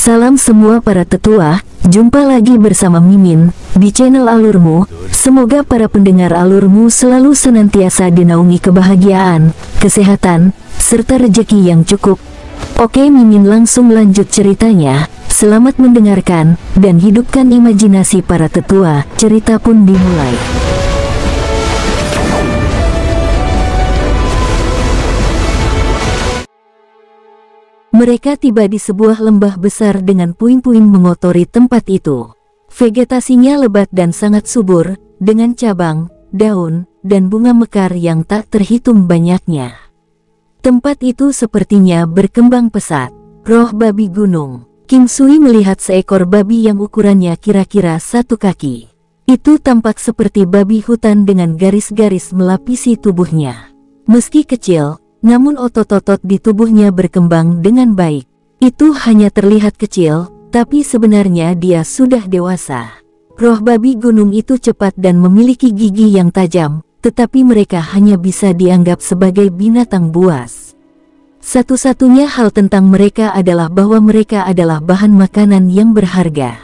Salam semua para tetua, jumpa lagi bersama Mimin di channel Alurmu. Semoga para pendengar Alurmu selalu senantiasa dinaungi kebahagiaan, kesehatan, serta rezeki yang cukup. Oke, Mimin langsung lanjut ceritanya. Selamat mendengarkan dan hidupkan imajinasi para tetua. Cerita pun dimulai. Mereka tiba di sebuah lembah besar dengan puing-puing mengotori tempat itu. Vegetasinya lebat dan sangat subur, dengan cabang, daun, dan bunga mekar yang tak terhitung banyaknya. Tempat itu sepertinya berkembang pesat. Roh babi gunung. King Sui melihat seekor babi yang ukurannya kira-kira 1 kaki. Itu tampak seperti babi hutan dengan garis-garis melapisi tubuhnya. Meski kecil, namun otot-otot di tubuhnya berkembang dengan baik. Itu hanya terlihat kecil, tapi sebenarnya dia sudah dewasa. Roh babi gunung itu cepat dan memiliki gigi yang tajam, tetapi mereka hanya bisa dianggap sebagai binatang buas. Satu-satunya hal tentang mereka adalah bahwa mereka adalah bahan makanan yang berharga.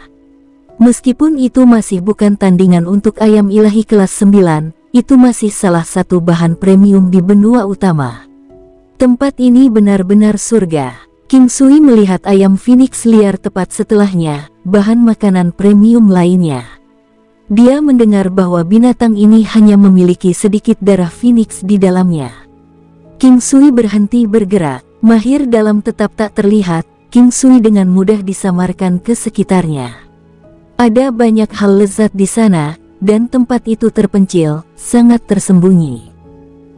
Meskipun itu masih bukan tandingan untuk ayam ilahi kelas 9, itu masih salah satu bahan premium di benua utama. Tempat ini benar-benar surga. King Sui melihat ayam phoenix liar tepat setelahnya, bahan makanan premium lainnya. Dia mendengar bahwa binatang ini hanya memiliki sedikit darah phoenix di dalamnya. King Sui berhenti bergerak, mahir dalam tetap tak terlihat. King Sui dengan mudah disamarkan ke sekitarnya. Ada banyak hal lezat di sana, dan tempat itu terpencil, sangat tersembunyi.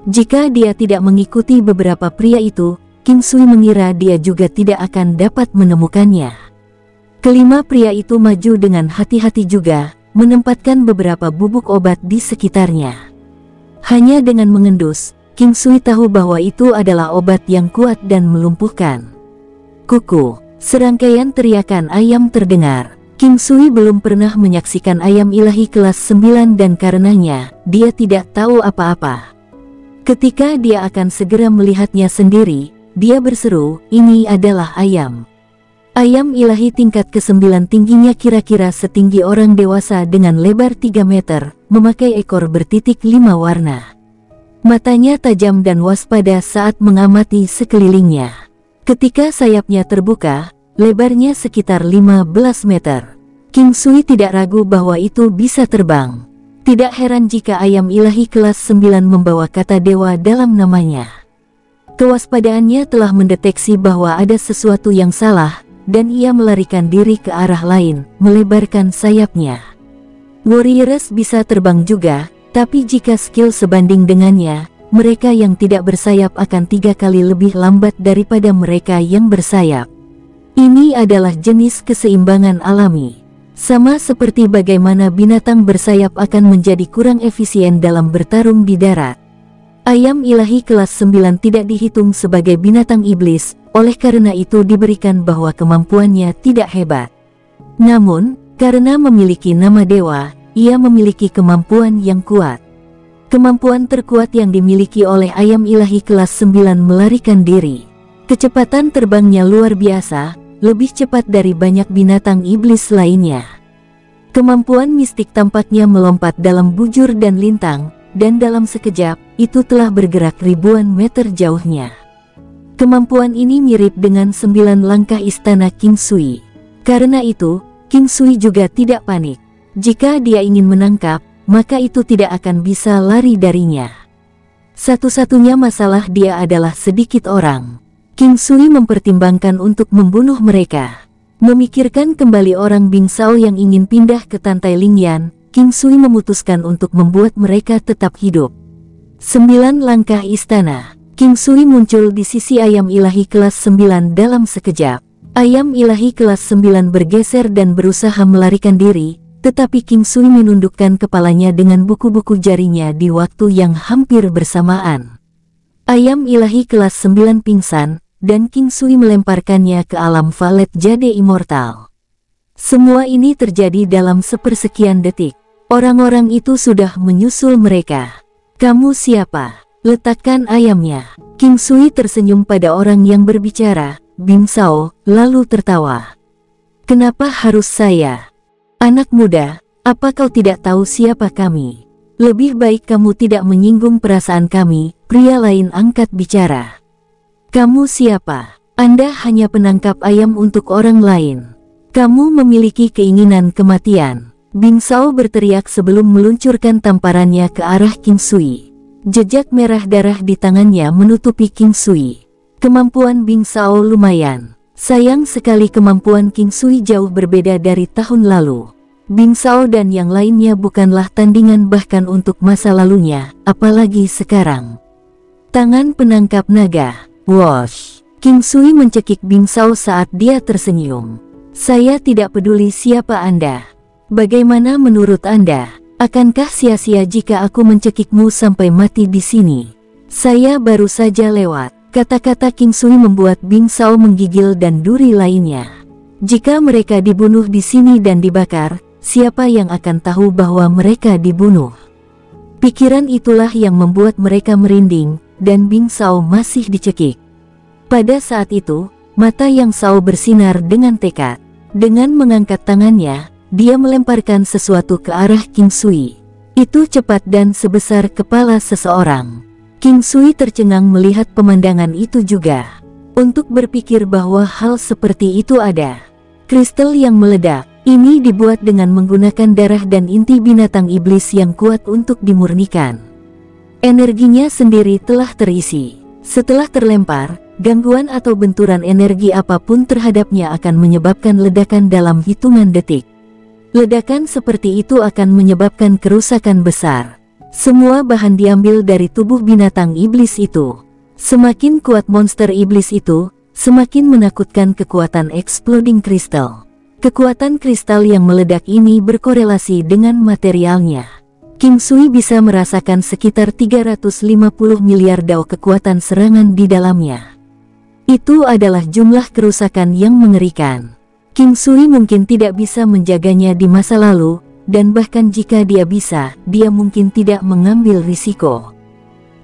Jika dia tidak mengikuti beberapa pria itu, King Sui mengira dia juga tidak akan dapat menemukannya. Kelima pria itu maju dengan hati-hati juga, menempatkan beberapa bubuk obat di sekitarnya. Hanya dengan mengendus, King Sui tahu bahwa itu adalah obat yang kuat dan melumpuhkan. Kuku, serangkaian teriakan ayam terdengar. King Sui belum pernah menyaksikan ayam ilahi kelas 9 dan karenanya, dia tidak tahu apa-apa. Ketika dia akan segera melihatnya sendiri, dia berseru, "Ini adalah ayam." Ayam ilahi tingkat ke-9 tingginya kira-kira setinggi orang dewasa dengan lebar 3 meter, memakai ekor bertitik 5 warna. Matanya tajam dan waspada saat mengamati sekelilingnya. Ketika sayapnya terbuka, lebarnya sekitar 15 meter. King Sui tidak ragu bahwa itu bisa terbang. Tidak heran jika ayam ilahi kelas 9 membawa kata dewa dalam namanya. Kewaspadaannya telah mendeteksi bahwa ada sesuatu yang salah, dan ia melarikan diri ke arah lain, melebarkan sayapnya. Warriors bisa terbang juga, tapi jika skill sebanding dengannya, mereka yang tidak bersayap akan 3 kali lebih lambat daripada mereka yang bersayap. Ini adalah jenis keseimbangan alami. Sama seperti bagaimana binatang bersayap akan menjadi kurang efisien dalam bertarung di darat. Ayam ilahi kelas 9 tidak dihitung sebagai binatang iblis, oleh karena itu diberikan bahwa kemampuannya tidak hebat. Namun, karena memiliki nama dewa, ia memiliki kemampuan yang kuat. Kemampuan terkuat yang dimiliki oleh ayam ilahi kelas 9 melarikan diri. Kecepatan terbangnya luar biasa, lebih cepat dari banyak binatang iblis lainnya. Kemampuan mistik tampaknya melompat dalam bujur dan lintang, dan dalam sekejap, itu telah bergerak ribuan meter jauhnya. Kemampuan ini mirip dengan 9 langkah istana King Sui. Karena itu, King Sui juga tidak panik. Jika dia ingin menangkap, maka itu tidak akan bisa lari darinya. Satu-satunya masalah dia adalah sedikit orang. King Sui mempertimbangkan untuk membunuh mereka. Memikirkan kembali orang Bing Sao yang ingin pindah ke Tantai Lingyan, King Sui memutuskan untuk membuat mereka tetap hidup. 9 langkah istana. King Sui muncul di sisi ayam ilahi kelas 9 dalam sekejap. Ayam ilahi kelas 9 bergeser dan berusaha melarikan diri, tetapi King Sui menundukkan kepalanya dengan buku-buku jarinya di waktu yang hampir bersamaan. Ayam ilahi kelas 9 pingsan, dan King Sui melemparkannya ke alam valet jade immortal. Semua ini terjadi dalam sepersekian detik. Orang-orang itu sudah menyusul mereka. "Kamu siapa? Letakkan ayamnya." King Sui tersenyum pada orang yang berbicara, Bing Sao, lalu tertawa. Kenapa harus saya? Anak muda, apa kau tidak tahu siapa kami? Lebih baik kamu tidak menyinggung perasaan kami, pria lain angkat bicara. Kamu siapa? Anda hanya penangkap ayam untuk orang lain. Kamu memiliki keinginan kematian. Bing Sao berteriak sebelum meluncurkan tamparannya ke arah King Sui. Jejak merah darah di tangannya menutupi King Sui. Kemampuan Bing Sao lumayan. Sayang sekali kemampuan King Sui jauh berbeda dari tahun lalu. Bing Sao dan yang lainnya bukanlah tandingan bahkan untuk masa lalunya, apalagi sekarang. Tangan penangkap naga. Wosh! King Sui mencekik Bing Sao saat dia tersenyum. Saya tidak peduli siapa Anda. Bagaimana menurut Anda? Akankah sia-sia jika aku mencekikmu sampai mati di sini? Saya baru saja lewat. Kata-kata King Sui membuat Bing Sao menggigil dan duri lainnya. Jika mereka dibunuh di sini dan dibakar, siapa yang akan tahu bahwa mereka dibunuh? Pikiran itulah yang membuat mereka merinding, dan Bing Sao masih dicekik. Pada saat itu, mata Yang Sao bersinar dengan tekad. Dengan mengangkat tangannya, dia melemparkan sesuatu ke arah King Sui. Itu cepat dan sebesar kepala seseorang. King Sui tercengang melihat pemandangan itu juga. Untuk berpikir bahwa hal seperti itu ada. Kristal yang meledak, ini dibuat dengan menggunakan darah dan inti binatang iblis yang kuat untuk dimurnikan. Energinya sendiri telah terisi. Setelah terlempar, gangguan atau benturan energi apapun terhadapnya akan menyebabkan ledakan dalam hitungan detik. Ledakan seperti itu akan menyebabkan kerusakan besar. Semua bahan diambil dari tubuh binatang iblis itu. Semakin kuat monster iblis itu, semakin menakutkan kekuatan exploding crystal. Kekuatan kristal yang meledak ini berkorelasi dengan materialnya. King Sui bisa merasakan sekitar 350 miliar dao kekuatan serangan di dalamnya. Itu adalah jumlah kerusakan yang mengerikan. King Sui mungkin tidak bisa menjaganya di masa lalu, dan bahkan jika dia bisa, dia mungkin tidak mengambil risiko.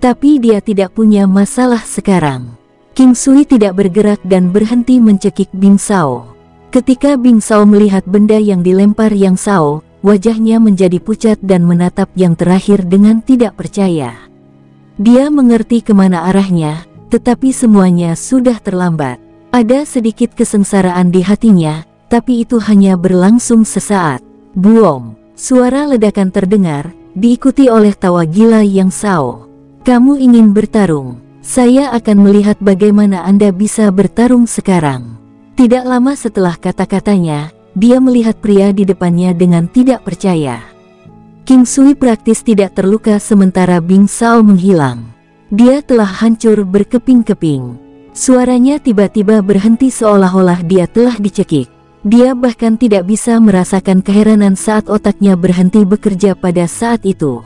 Tapi dia tidak punya masalah sekarang. King Sui tidak bergerak dan berhenti mencekik Bing Sao. Ketika Bing Sao melihat benda yang dilempar Yang Sao, wajahnya menjadi pucat dan menatap yang terakhir dengan tidak percaya. Dia mengerti kemana arahnya, tetapi semuanya sudah terlambat. Ada sedikit kesengsaraan di hatinya, tapi itu hanya berlangsung sesaat. Buom! Suara ledakan terdengar, diikuti oleh tawa gila Yang Sao. Kamu ingin bertarung? Saya akan melihat bagaimana Anda bisa bertarung sekarang. Tidak lama setelah kata-katanya, dia melihat pria di depannya dengan tidak percaya. King Sui praktis tidak terluka sementara Bing Sao menghilang. Dia telah hancur berkeping-keping. Suaranya tiba-tiba berhenti seolah-olah dia telah dicekik. Dia bahkan tidak bisa merasakan keheranan saat otaknya berhenti bekerja pada saat itu.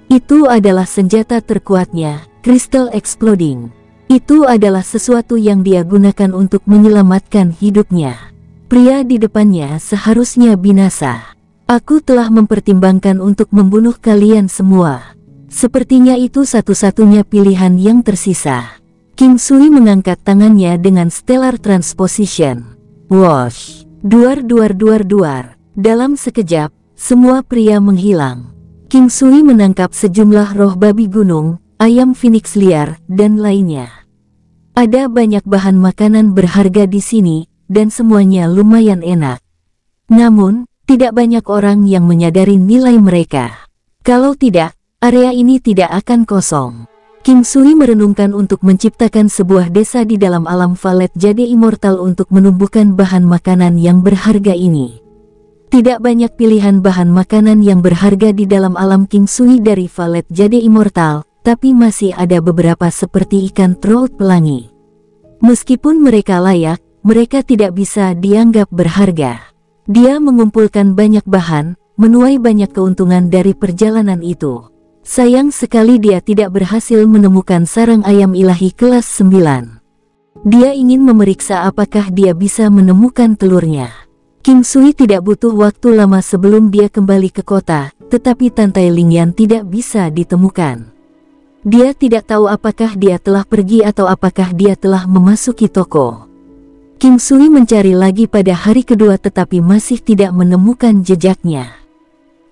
Itu adalah senjata terkuatnya, Crystal Exploding. Itu adalah sesuatu yang dia gunakan untuk menyelamatkan hidupnya. Pria di depannya seharusnya binasa. Aku telah mempertimbangkan untuk membunuh kalian semua. Sepertinya itu satu-satunya pilihan yang tersisa. King Sui mengangkat tangannya dengan Stellar Transposition. Wosh! Duar duar duar duar. Dalam sekejap, semua pria menghilang. King Sui menangkap sejumlah roh babi gunung, ayam phoenix liar, dan lainnya. Ada banyak bahan makanan berharga di sini, dan semuanya lumayan enak. Namun, tidak banyak orang yang menyadari nilai mereka. Kalau tidak, area ini tidak akan kosong. King Sui merenungkan untuk menciptakan sebuah desa di dalam alam Valet Jade Immortal untuk menumbuhkan bahan makanan yang berharga ini. Tidak banyak pilihan bahan makanan yang berharga di dalam alam King Sui dari Valet Jade Immortal, tapi masih ada beberapa seperti ikan trout pelangi. Meskipun mereka layak, mereka tidak bisa dianggap berharga. Dia mengumpulkan banyak bahan, menuai banyak keuntungan dari perjalanan itu. Sayang sekali dia tidak berhasil menemukan sarang ayam ilahi kelas 9. Dia ingin memeriksa apakah dia bisa menemukan telurnya. King Sui tidak butuh waktu lama sebelum dia kembali ke kota, tetapi Tantai Lingyan tidak bisa ditemukan. Dia tidak tahu apakah dia telah pergi atau apakah dia telah memasuki toko. King Sui mencari lagi pada hari kedua tetapi masih tidak menemukan jejaknya.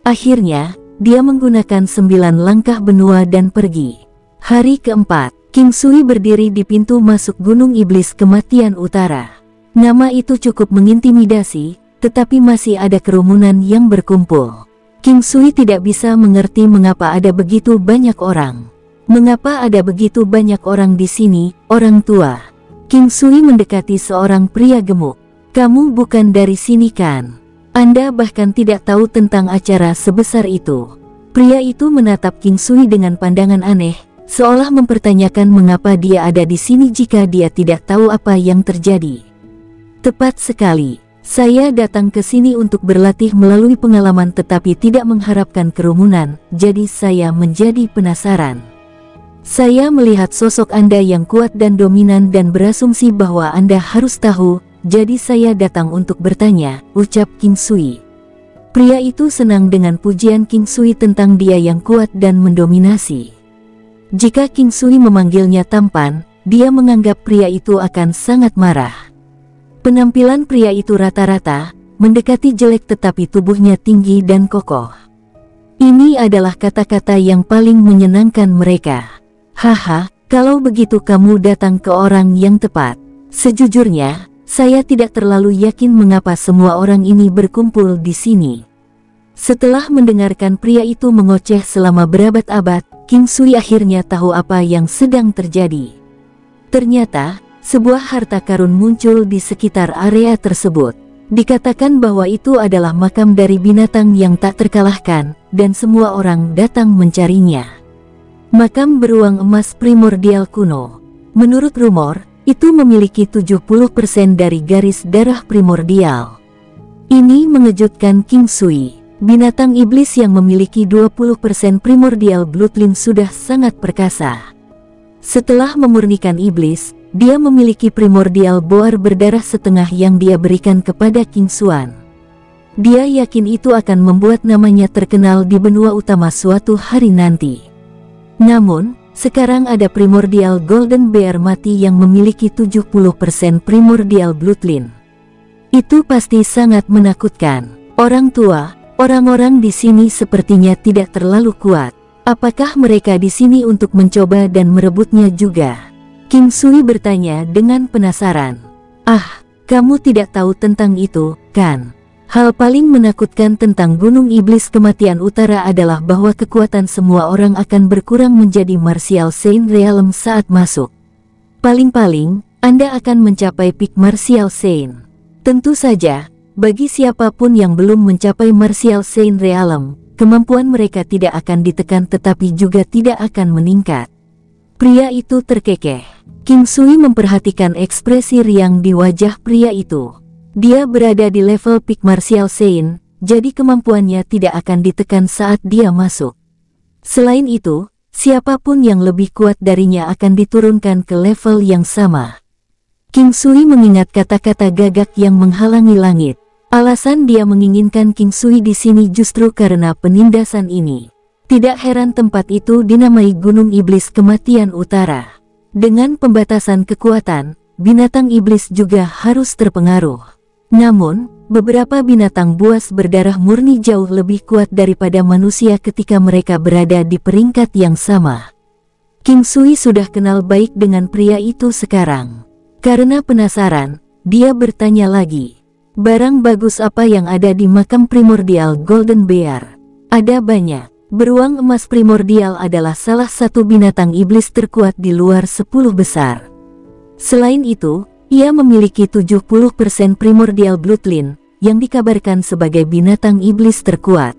Akhirnya, dia menggunakan 9 langkah benua dan pergi. Hari keempat, King Sui berdiri di pintu masuk Gunung Iblis Kematian Utara. Nama itu cukup mengintimidasi, tetapi masih ada kerumunan yang berkumpul. King Sui tidak bisa mengerti mengapa ada begitu banyak orang. Mengapa ada begitu banyak orang di sini, orang tua? King Sui mendekati seorang pria gemuk. Kamu bukan dari sini kan? Anda bahkan tidak tahu tentang acara sebesar itu. Pria itu menatap King Sui dengan pandangan aneh, seolah mempertanyakan mengapa dia ada di sini jika dia tidak tahu apa yang terjadi. Tepat sekali, saya datang ke sini untuk berlatih melalui pengalaman tetapi tidak mengharapkan kerumunan, jadi saya menjadi penasaran. Saya melihat sosok Anda yang kuat dan dominan dan berasumsi bahwa Anda harus tahu, jadi saya datang untuk bertanya, ucap King Sui. Pria itu senang dengan pujian King Sui tentang dia yang kuat dan mendominasi. Jika King Sui memanggilnya tampan, dia menganggap pria itu akan sangat marah. Penampilan pria itu rata-rata, mendekati jelek tetapi tubuhnya tinggi dan kokoh. Ini adalah kata-kata yang paling menyenangkan mereka. Haha, kalau begitu kamu datang ke orang yang tepat. Sejujurnya, saya tidak terlalu yakin mengapa semua orang ini berkumpul di sini. Setelah mendengarkan pria itu mengoceh selama berabad-abad, King Sui akhirnya tahu apa yang sedang terjadi. Ternyata, sebuah harta karun muncul di sekitar area tersebut. Dikatakan bahwa itu adalah makam dari binatang yang tak terkalahkan, dan semua orang datang mencarinya. Makam beruang emas primordial kuno. Menurut rumor, itu memiliki 70% dari garis darah primordial. Ini mengejutkan King Sui. Binatang iblis yang memiliki 20% primordial bloodline sudah sangat perkasa. Setelah memurnikan iblis, dia memiliki primordial boar berdarah setengah yang dia berikan kepada King Xuan. Dia yakin itu akan membuat namanya terkenal di benua utama suatu hari nanti. Namun, sekarang ada primordial golden bear mati yang memiliki 70% primordial bloodline. Itu pasti sangat menakutkan. Orang tua, orang-orang di sini sepertinya tidak terlalu kuat. Apakah mereka di sini untuk mencoba dan merebutnya juga? King Sui bertanya dengan penasaran. Ah, kamu tidak tahu tentang itu, kan? Hal paling menakutkan tentang Gunung Iblis Kematian Utara adalah bahwa kekuatan semua orang akan berkurang menjadi Martial Saint Realm saat masuk. Paling-paling, Anda akan mencapai peak Martial Saint. Tentu saja, bagi siapapun yang belum mencapai Martial Saint Realm, kemampuan mereka tidak akan ditekan tetapi juga tidak akan meningkat. Pria itu terkekeh. King Sui memperhatikan ekspresi riang di wajah pria itu. Dia berada di level peak Martial Saint, jadi kemampuannya tidak akan ditekan saat dia masuk. Selain itu, siapapun yang lebih kuat darinya akan diturunkan ke level yang sama. King Sui mengingat kata-kata gagak yang menghalangi langit. Alasan dia menginginkan King Sui di sini justru karena penindasan ini. Tidak heran tempat itu dinamai Gunung Iblis Kematian Utara. Dengan pembatasan kekuatan, binatang iblis juga harus terpengaruh. Namun, beberapa binatang buas berdarah murni jauh lebih kuat daripada manusia ketika mereka berada di peringkat yang sama. King Sui sudah kenal baik dengan pria itu sekarang. Karena penasaran, dia bertanya lagi. Barang bagus apa yang ada di makam primordial Golden Bear? Ada banyak. Beruang emas primordial adalah salah satu binatang iblis terkuat di luar 10 besar. Selain itu, ia memiliki 70% primordial bloodline, yang dikabarkan sebagai binatang iblis terkuat.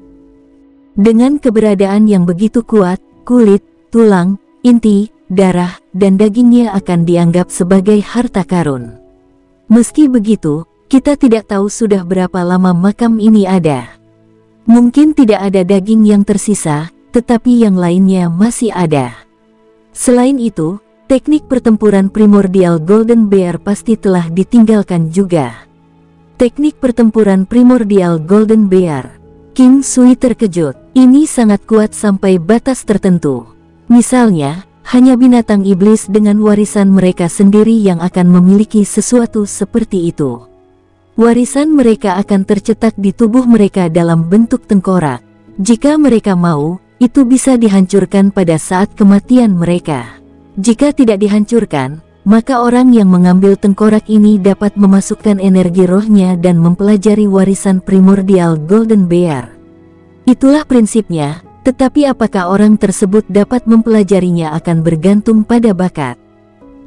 Dengan keberadaan yang begitu kuat, kulit, tulang, inti, darah, dan dagingnya akan dianggap sebagai harta karun. Meski begitu, kita tidak tahu sudah berapa lama makam ini ada. Mungkin tidak ada daging yang tersisa, tetapi yang lainnya masih ada. Selain itu, teknik pertempuran primordial Golden Bear pasti telah ditinggalkan juga. Teknik pertempuran primordial Golden Bear. King Sui terkejut. Ini sangat kuat sampai batas tertentu. Misalnya, Hanya binatang iblis dengan warisan mereka sendiri yang akan memiliki sesuatu seperti itu. Warisan mereka akan tercetak di tubuh mereka dalam bentuk tengkorak. Jika mereka mau, itu bisa dihancurkan pada saat kematian mereka. Jika tidak dihancurkan, maka orang yang mengambil tengkorak ini dapat memasukkan energi rohnya dan mempelajari warisan primordial Golden Bear. Itulah prinsipnya, tetapi apakah orang tersebut dapat mempelajarinya akan bergantung pada bakat.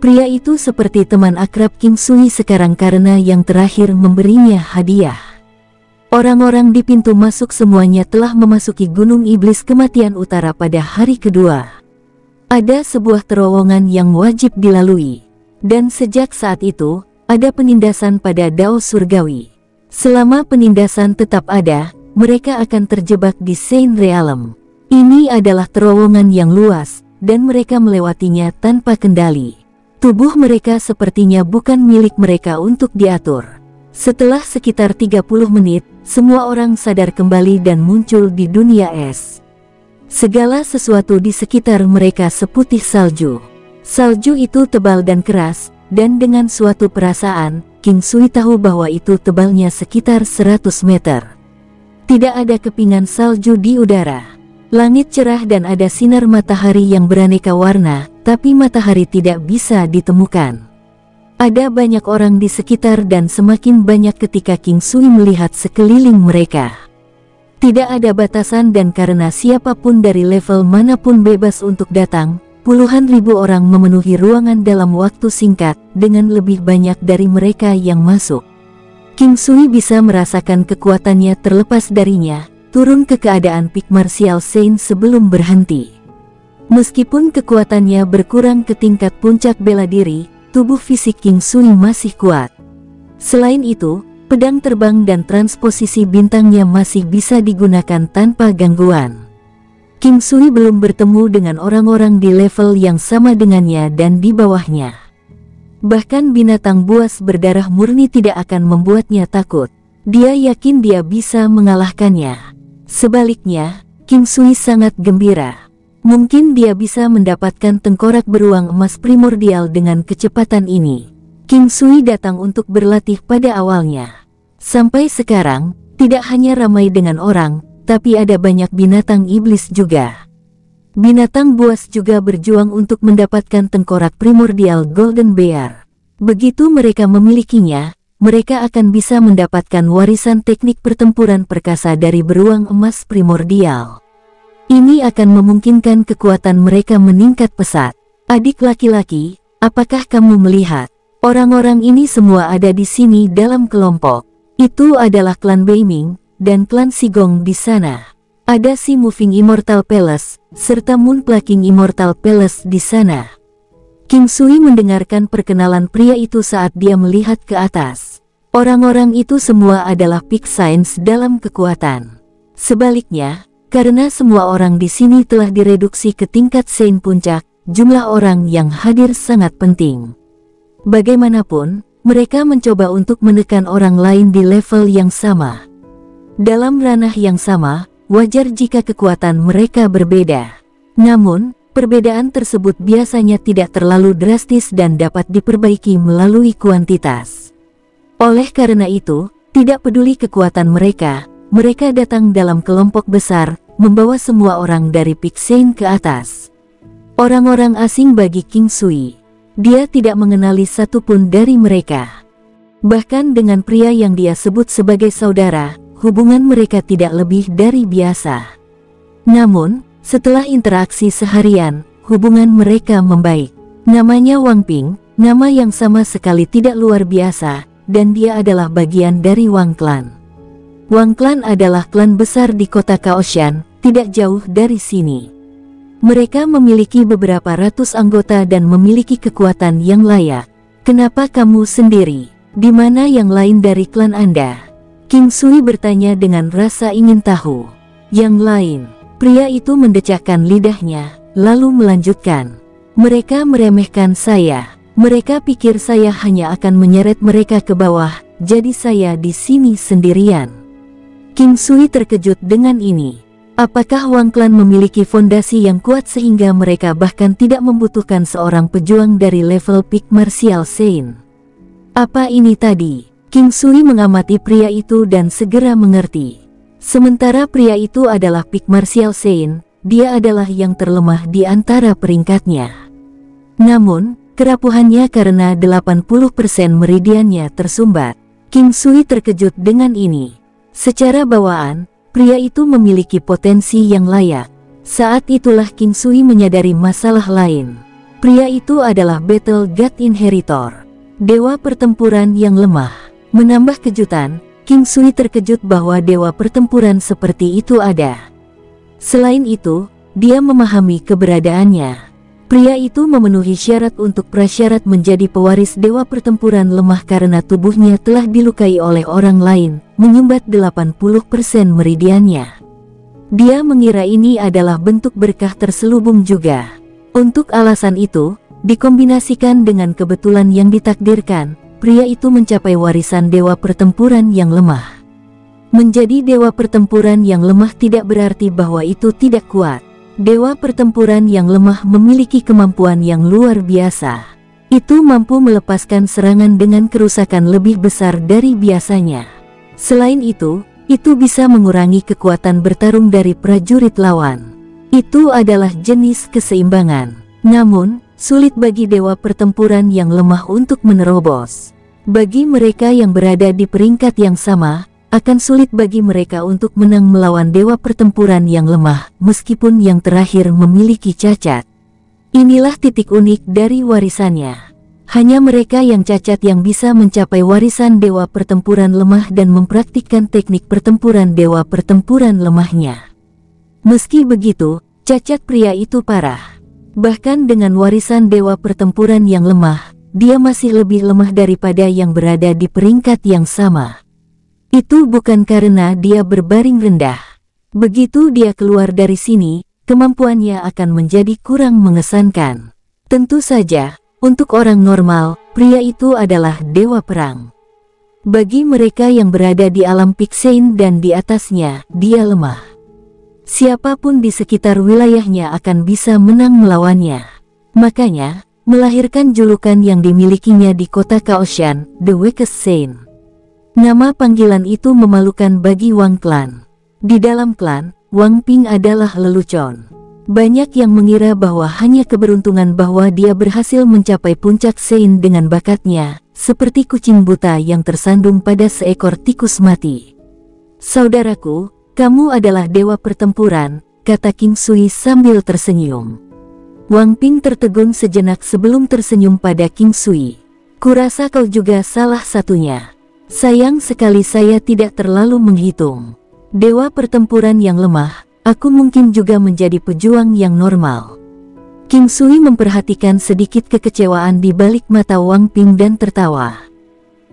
Pria itu seperti teman akrab King Sui sekarang karena yang terakhir memberinya hadiah. Orang-orang di pintu masuk semuanya telah memasuki Gunung Iblis Kematian Utara pada hari kedua. Ada sebuah terowongan yang wajib dilalui. Dan sejak saat itu, ada penindasan pada Dao Surgawi. Selama penindasan tetap ada, mereka akan terjebak di Saint Realm. Ini adalah terowongan yang luas, dan mereka melewatinya tanpa kendali. Tubuh mereka sepertinya bukan milik mereka untuk diatur. Setelah sekitar 30 menit, semua orang sadar kembali dan muncul di dunia es. Segala sesuatu di sekitar mereka seputih salju. Salju itu tebal dan keras, dan dengan suatu perasaan, King Sui tahu bahwa itu tebalnya sekitar 100 meter. Tidak ada kepingan salju di udara. Langit cerah dan ada sinar matahari yang beraneka warna, tapi matahari tidak bisa ditemukan. Ada banyak orang di sekitar dan semakin banyak ketika King Sui melihat sekeliling mereka. Tidak ada batasan dan karena siapapun dari level manapun bebas untuk datang, puluhan ribu orang memenuhi ruangan dalam waktu singkat dengan lebih banyak dari mereka yang masuk. King Sui bisa merasakan kekuatannya terlepas darinya, turun ke keadaan peak martial saint sebelum berhenti. Meskipun kekuatannya berkurang ke tingkat puncak bela diri, tubuh fisik King Sui masih kuat. Selain itu, pedang terbang dan transposisi bintangnya masih bisa digunakan tanpa gangguan. King Sui belum bertemu dengan orang-orang di level yang sama dengannya dan di bawahnya. Bahkan binatang buas berdarah murni tidak akan membuatnya takut. Dia yakin dia bisa mengalahkannya. Sebaliknya, King Sui sangat gembira. Mungkin dia bisa mendapatkan tengkorak beruang emas primordial dengan kecepatan ini. King Sui datang untuk berlatih pada awalnya. Sampai sekarang, tidak hanya ramai dengan orang, tapi ada banyak binatang iblis juga. Binatang buas juga berjuang untuk mendapatkan tengkorak primordial Golden Bear. Begitu mereka memilikinya, mereka akan bisa mendapatkan warisan teknik pertempuran perkasa dari beruang emas primordial. Ini akan memungkinkan kekuatan mereka meningkat pesat. Adik laki-laki, apakah kamu melihat? Orang-orang ini semua ada di sini dalam kelompok. Itu adalah klan Beiming, dan klan Sigong di sana. Ada si Moving Immortal Palace, serta Moon Plucking Immortal Palace di sana. King Sui mendengarkan perkenalan pria itu saat dia melihat ke atas. Orang-orang itu semua adalah peak science dalam kekuatan. Sebaliknya, karena semua orang di sini telah direduksi ke tingkat Saint puncak, jumlah orang yang hadir sangat penting. Bagaimanapun, mereka mencoba untuk menekan orang lain di level yang sama. Dalam ranah yang sama, wajar jika kekuatan mereka berbeda. Namun, perbedaan tersebut biasanya tidak terlalu drastis dan dapat diperbaiki melalui kuantitas. Oleh karena itu, tidak peduli kekuatan mereka, mereka datang dalam kelompok besar, membawa semua orang dari Peak Saint ke atas. Orang-orang asing bagi King Sui. Dia tidak mengenali satupun dari mereka. Bahkan dengan pria yang dia sebut sebagai saudara, hubungan mereka tidak lebih dari biasa. Namun, setelah interaksi seharian, hubungan mereka membaik. Namanya Wang Ping, nama yang sama sekali tidak luar biasa, dan dia adalah bagian dari Wang Clan. Wang Clan adalah klan besar di kota Kaohsian, tidak jauh dari sini. Mereka memiliki beberapa ratus anggota dan memiliki kekuatan yang layak. Kenapa kamu sendiri? Di mana yang lain dari klan Anda? King Sui bertanya dengan rasa ingin tahu. Yang lain, pria itu mendecakkan lidahnya, lalu melanjutkan. Mereka meremehkan saya. Mereka pikir saya hanya akan menyeret mereka ke bawah, jadi saya di sini sendirian. King Sui terkejut dengan ini. Apakah Wang Clan memiliki fondasi yang kuat sehingga mereka bahkan tidak membutuhkan seorang pejuang dari level peak martial saint? Apa ini tadi? King Sui mengamati pria itu dan segera mengerti. Sementara pria itu adalah peak martial saint, dia adalah yang terlemah di antara peringkatnya. Namun, kerapuhannya karena 80% meridiannya tersumbat. King Sui terkejut dengan ini. Secara bawaan, pria itu memiliki potensi yang layak. Saat itulah King Sui menyadari masalah lain. Pria itu adalah Battle God Inheritor, dewa pertempuran yang lemah. Menambah kejutan, King Sui terkejut bahwa dewa pertempuran seperti itu ada. Selain itu, dia memahami keberadaannya. Pria itu memenuhi syarat untuk prasyarat menjadi pewaris dewa pertempuran lemah karena tubuhnya telah dilukai oleh orang lain, menyumbat 80% meridiannya. Dia mengira ini adalah bentuk berkah terselubung juga. Untuk alasan itu, dikombinasikan dengan kebetulan yang ditakdirkan, pria itu mencapai warisan dewa pertempuran yang lemah. Menjadi dewa pertempuran yang lemah tidak berarti bahwa itu tidak kuat. Dewa pertempuran yang lemah memiliki kemampuan yang luar biasa. Itu mampu melepaskan serangan dengan kerusakan lebih besar dari biasanya. Selain itu bisa mengurangi kekuatan bertarung dari prajurit lawan. Itu adalah jenis keseimbangan. Namun, sulit bagi dewa pertempuran yang lemah untuk menerobos. Bagi mereka yang berada di peringkat yang sama, akan sulit bagi mereka untuk menang melawan dewa pertempuran yang lemah, meskipun yang terakhir memiliki cacat. Inilah titik unik dari warisannya. Hanya mereka yang cacat yang bisa mencapai warisan dewa pertempuran lemah dan mempraktikkan teknik pertempuran dewa pertempuran lemahnya. Meski begitu, cacat pria itu parah. Bahkan dengan warisan dewa pertempuran yang lemah, dia masih lebih lemah daripada yang berada di peringkat yang sama. Itu bukan karena dia berbaring rendah. Begitu dia keluar dari sini, kemampuannya akan menjadi kurang mengesankan. Tentu saja, untuk orang normal, pria itu adalah dewa perang. Bagi mereka yang berada di alam Pixane dan di atasnya, dia lemah. Siapapun di sekitar wilayahnya akan bisa menang melawannya. Makanya, melahirkan julukan yang dimilikinya di kota Kaoshan, The Weakest Saint. Nama panggilan itu memalukan bagi Wang Clan. Di dalam klan, Wang Ping adalah lelucon. Banyak yang mengira bahwa hanya keberuntungan bahwa dia berhasil mencapai puncak Saint dengan bakatnya, seperti kucing buta yang tersandung pada seekor tikus mati. Saudaraku, kamu adalah dewa pertempuran, kata King Sui sambil tersenyum. Wang Ping tertegun sejenak sebelum tersenyum pada King Sui. Kurasa kau juga salah satunya. Sayang sekali saya tidak terlalu menghitung. Dewa pertempuran yang lemah, aku mungkin juga menjadi pejuang yang normal. King Sui memperhatikan sedikit kekecewaan di balik mata Wang Ping dan tertawa.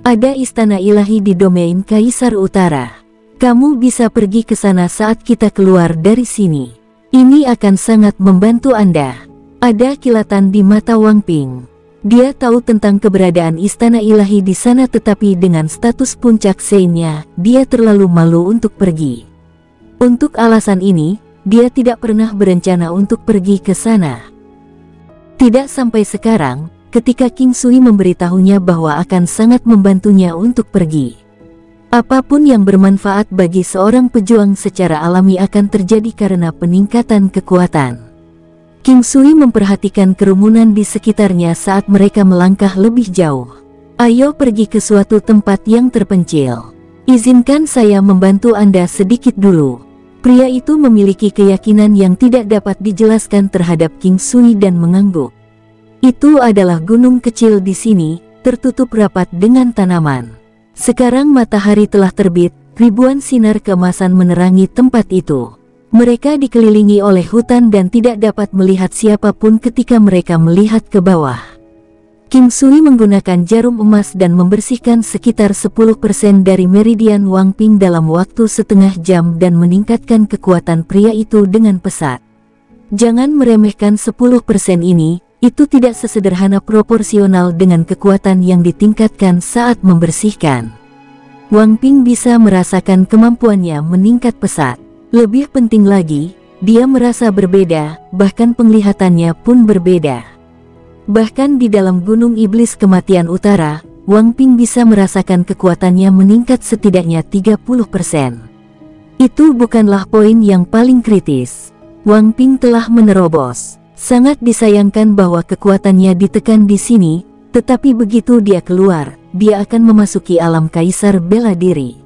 Ada istana ilahi di domain Kaisar Utara. Kamu bisa pergi ke sana saat kita keluar dari sini. Ini akan sangat membantu Anda. Ada kilatan di mata Wang Ping. Dia tahu tentang keberadaan istana ilahi di sana, tetapi dengan status puncak Saint-nya, dia terlalu malu untuk pergi. Untuk alasan ini, dia tidak pernah berencana untuk pergi ke sana. Tidak sampai sekarang, ketika King Sui memberitahunya bahwa akan sangat membantunya untuk pergi. Apapun yang bermanfaat bagi seorang pejuang secara alami akan terjadi karena peningkatan kekuatan. King Sui memperhatikan kerumunan di sekitarnya saat mereka melangkah lebih jauh. Ayo pergi ke suatu tempat yang terpencil. Izinkan saya membantu Anda sedikit dulu. Pria itu memiliki keyakinan yang tidak dapat dijelaskan terhadap King Sui dan mengangguk. Itu adalah gunung kecil di sini, tertutup rapat dengan tanaman. Sekarang matahari telah terbit, ribuan sinar keemasan menerangi tempat itu. Mereka dikelilingi oleh hutan dan tidak dapat melihat siapapun ketika mereka melihat ke bawah. King Sui menggunakan jarum emas dan membersihkan sekitar 10% dari meridian Wang Ping dalam waktu setengah jam dan meningkatkan kekuatan pria itu dengan pesat. Jangan meremehkan 10% ini, itu tidak sesederhana proporsional dengan kekuatan yang ditingkatkan saat membersihkan. Wang Ping bisa merasakan kemampuannya meningkat pesat. Lebih penting lagi, dia merasa berbeda, bahkan penglihatannya pun berbeda. Bahkan di dalam Gunung Iblis Kematian Utara, Wang Ping bisa merasakan kekuatannya meningkat setidaknya 30%. Itu bukanlah poin yang paling kritis. Wang Ping telah menerobos. Sangat disayangkan bahwa kekuatannya ditekan di sini, tetapi begitu dia keluar, dia akan memasuki alam kaisar bela diri.